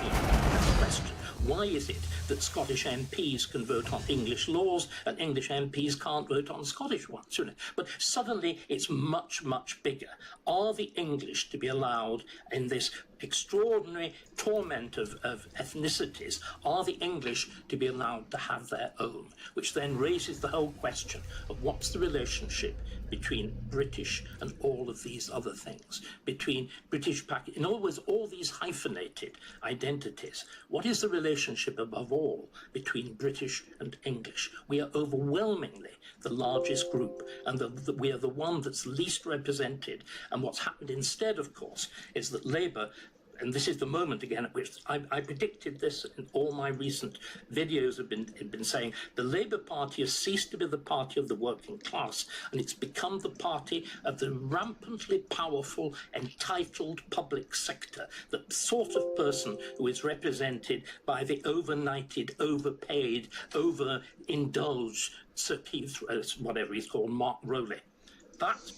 question. Why is it that Scottish MPs can vote on English laws and English MPs can't vote on Scottish ones? But suddenly it's much, much bigger. Are the English to be allowed in this extraordinary torment of ethnicities? Are the English to be allowed to have their own? Which then raises the whole question of what's the relationship between British and all of these other things, between British, in other words, all these hyphenated identities. What is the relationship above all between British and English? We are overwhelmingly the largest group, and we are the one that's least represented. And what's happened instead, of course, is that Labour, and this is the moment again at which I predicted this in all my recent videos have been saying, the Labour Party has ceased to be the party of the working class, and it's become the party of the rampantly powerful, entitled public sector, the sort of person who is represented by the overnighted, overpaid, overindulged Sir Keith, whatever he's called, Mark Rowley. That's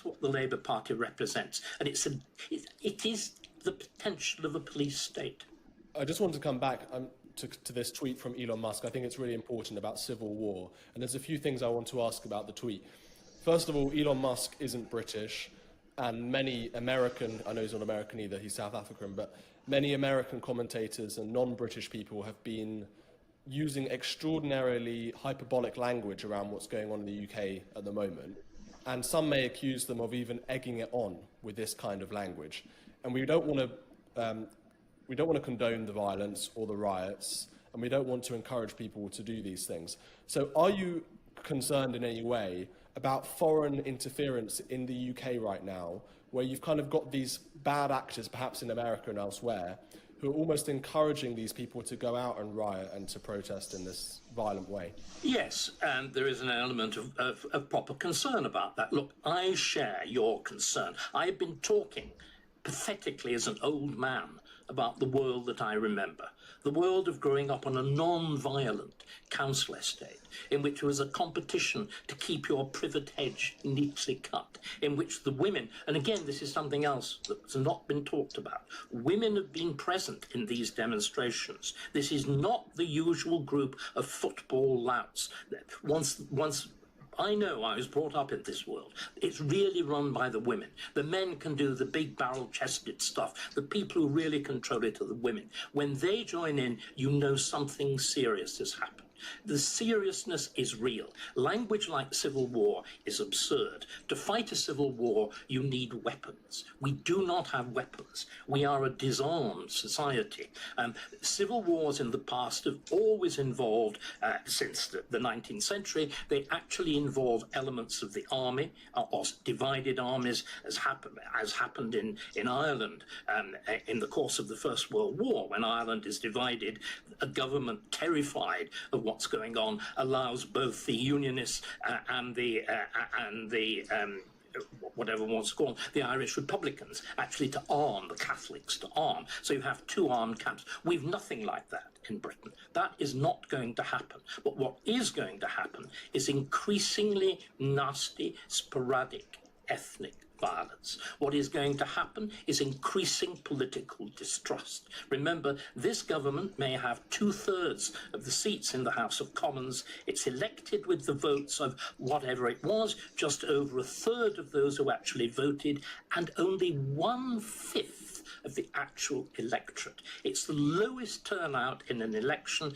what the Labour Party represents, and it is the potential of a police state. I just want to come back to this tweet from Elon Musk. I think it's really important about civil war, and there's a few things I want to ask about the tweet. First of all, Elon Musk isn't British, and many American, I know he's not American either, he's South African, but many American commentators and non-British people have been using extraordinarily hyperbolic language around what's going on in the UK at the moment. And some may accuse them of even egging it on with this kind of language. And we don't want to condone the violence or the riots, and we don't want to encourage people to do these things. So are you concerned in any way about foreign interference in the UK right now, where you've kind of got these bad actors, perhaps in America and elsewhere, who are almost encouraging these people to go out and riot and to protest in this violent way? Yes, and there is an element of proper concern about that. Look, I share your concern. I've been talking pathetically as an old man about the world that I remember, the world of growing up on a non-violent council estate, in which there was a competition to keep your privet hedge neatly cut, in which the women, and again, this is something else that's not been talked about, women have been present in these demonstrations. This is not the usual group of football louts. Once I know I was brought up in this world. It's really run by the women. The men can do the big barrel-chested stuff. The people who really control it are the women. When they join in, you know something serious has happened. The seriousness is real. Language like civil war is absurd. To fight a civil war, you need weapons. We do not have weapons. We are a disarmed society. Civil wars in the past have always involved, since the 19th century, they actually involve elements of the army, or divided armies, as happened in Ireland in the course of the First World War. When Ireland is divided, a government terrified of what's going on allows both the Unionists and the whatever one wants to call them, the Irish Republicans, actually to arm, the Catholics to arm. So you have two armed camps. We've nothing like that in Britain. That is not going to happen. But what is going to happen is increasingly nasty, sporadic, ethnic violence. What is going to happen is increasing political distrust. Remember, this government may have 2/3 of the seats in the House of Commons. It's elected with the votes of whatever it was, just over 1/3 of those who actually voted, and only 1/5 of the actual electorate. It's the lowest turnout in an election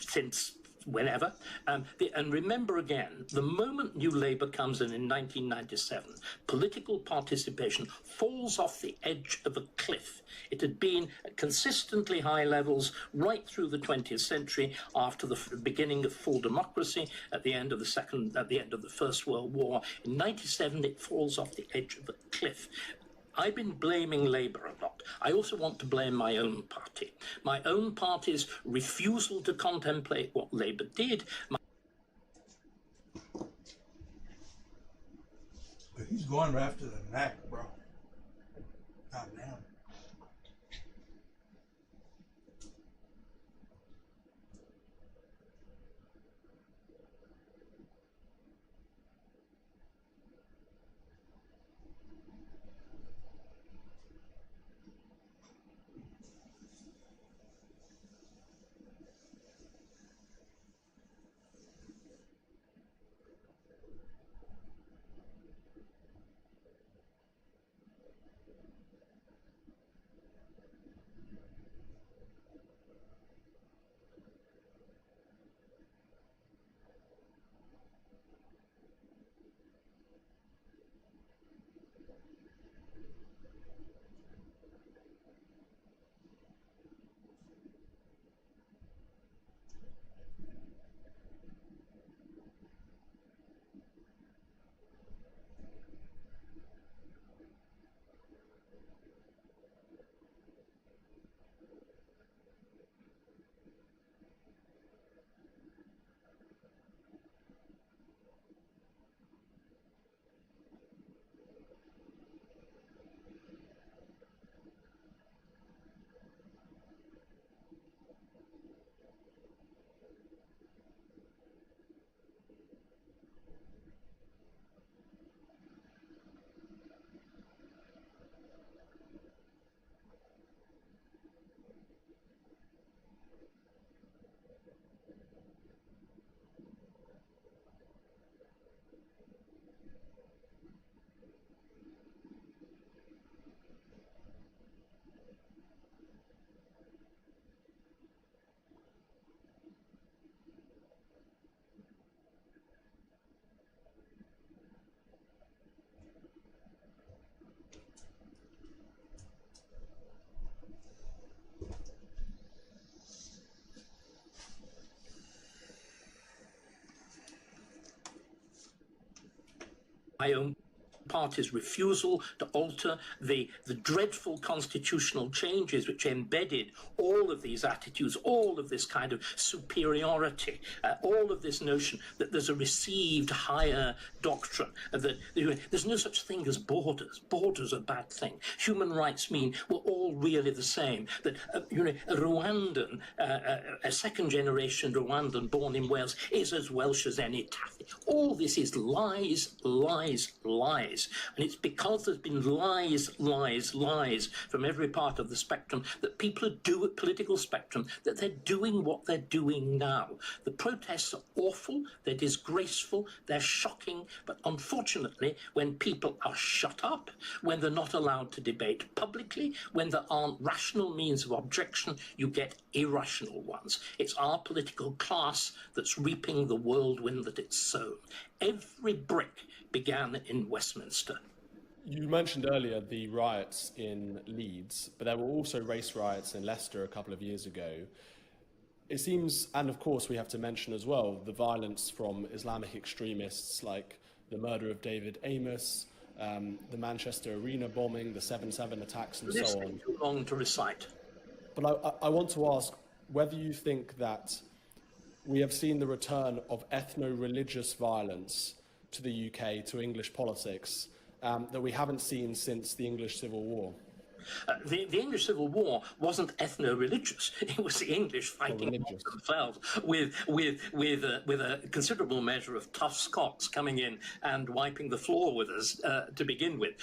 since whenever. And remember again, the moment New Labour comes in 1997, political participation falls off the edge of a cliff. It had been at consistently high levels right through the 20th century, after the beginning of full democracy, at the end of the First World War. In 97, it falls off the edge of a cliff. I've been blaming Labour a lot. I also want to blame my own party. My own party's refusal to contemplate what Labour did. But he's going right after the neck, bro. God damn. my own party's refusal to alter the dreadful constitutional changes which embedded all of these attitudes, all of this kind of superiority, all of this notion that there's a received higher doctrine, that there's no such thing as borders. Borders are a bad thing. Human rights mean we're all really the same. That a Rwandan, a second generation Rwandan born in Wales is as Welsh as any Taffy. All this is lies, lies, lies. And it's because there's been lies, lies, lies from every part of the spectrum that people do at political spectrum, that they're doing what they're doing now. The protests are awful, they're disgraceful, they're shocking, but unfortunately, when people are shut up, when they're not allowed to debate publicly, when there aren't rational means of objection, you get irrational ones. It's our political class that's reaping the whirlwind that it's sown. Every brick began in Westminster. You mentioned earlier the riots in Leeds, but there were also race riots in Leicester a couple of years ago. It seems, and of course we have to mention as well, the violence from Islamic extremists like the murder of David Amos, the Manchester Arena bombing, the 7/7 attacks and so on. Too long to recite. But I want to ask whether you think that we have seen the return of ethno-religious violence to the UK, to English politics, that we haven't seen since the English Civil War. The English Civil War wasn't ethno-religious. It was the English fighting amongst themselves with a considerable measure of tough Scots coming in and wiping the floor with us to begin with.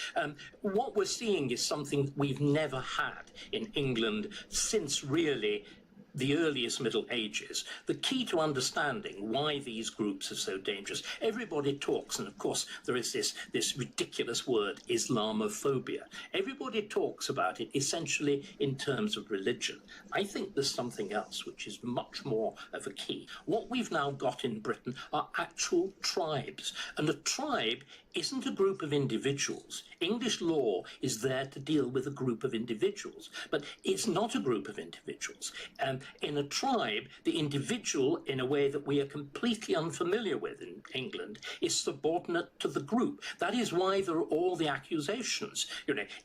What we're seeing is something we've never had in England since really the earliest Middle Ages. The key to understanding why these groups are so dangerous, everybody talks, and of course there is this ridiculous word, Islamophobia. Everybody talks about it essentially in terms of religion. I think there's something else which is much more of a key. What we've now got in Britain are actual tribes, and a tribe isn't a group of individuals. English law is there to deal with a group of individuals, but it's not a group of individuals. In a tribe, the individual, in a way that we are completely unfamiliar with in England, is subordinate to the group. That is why there are all the accusations,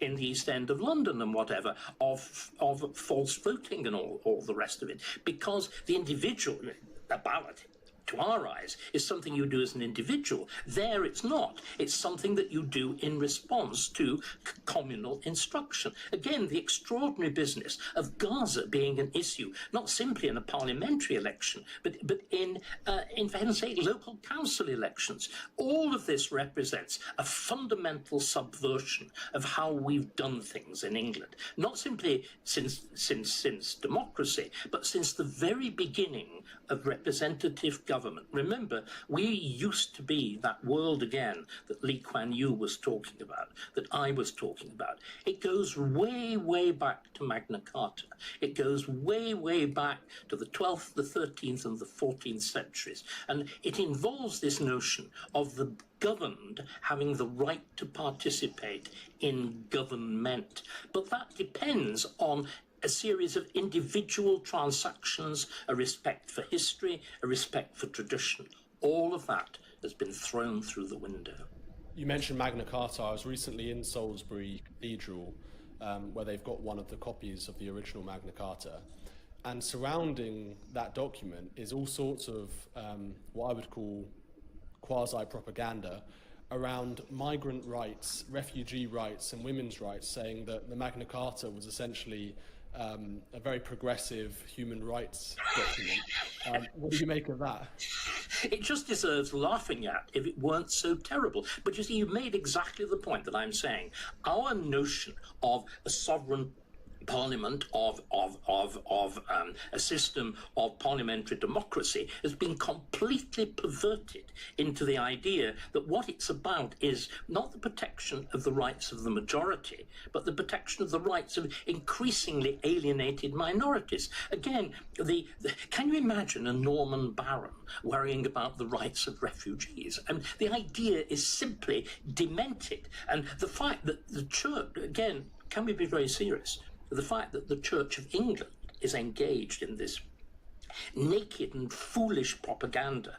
in the East End of London and whatever, of false voting and all the rest of it, because the individual, a ballot, to our eyes, is something you do as an individual. There it's not. It's something that you do in response to communal instruction. Again, the extraordinary business of Gaza being an issue, not simply in a parliamentary election, but in for heaven's sake, local council elections. All of this represents a fundamental subversion of how we've done things in England. Not simply since democracy, but since the very beginning of representative government. Remember, we used to be that world again that Lee Kuan Yew was talking about, that I was talking about. It goes way, way back to Magna Carta. It goes way, way back to the 12th, the 13th, and the 14th centuries. And it involves this notion of the governed having the right to participate in government. But that depends on a series of individual transactions, a respect for history, a respect for tradition. All of that has been thrown through the window. You mentioned Magna Carta. I was recently in Salisbury Cathedral, where they've got one of the copies of the original Magna Carta. And surrounding that document is all sorts of what I would call quasi-propaganda around migrant rights, refugee rights, and women's rights, saying that the Magna Carta was essentially a very progressive human rights document. What do you make of that? It just deserves laughing at if it weren't so terrible. But you see, you made exactly the point that I'm saying. Our notion of a sovereign parliament, of a system of parliamentary democracy has been completely perverted into the idea that what it's about is not the protection of the rights of the majority, but the protection of the rights of increasingly alienated minorities. Again, can you imagine a Norman baron worrying about the rights of refugees? And the idea is simply demented. And the fact that the church, again, can we be very serious? The fact that the Church of England is engaged in this naked and foolish propaganda.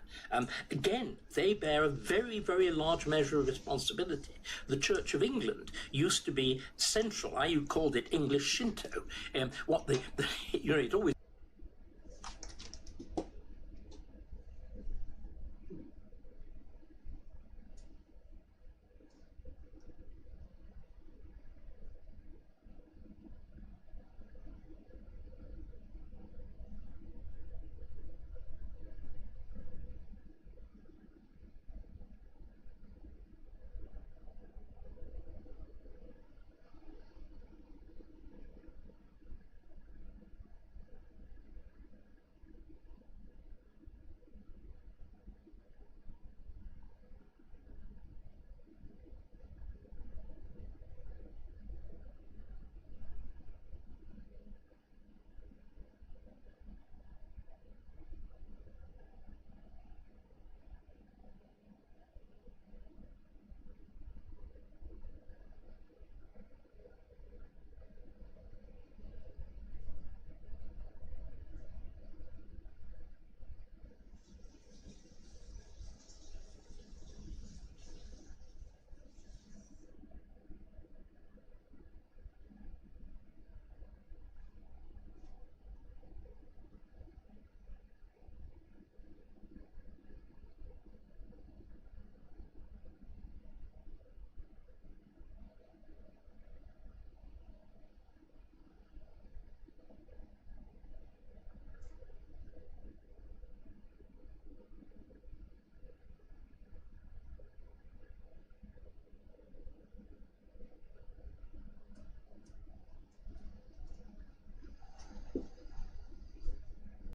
Again, they bear a very, very large measure of responsibility. The Church of England used to be central. I called it English Shinto. It always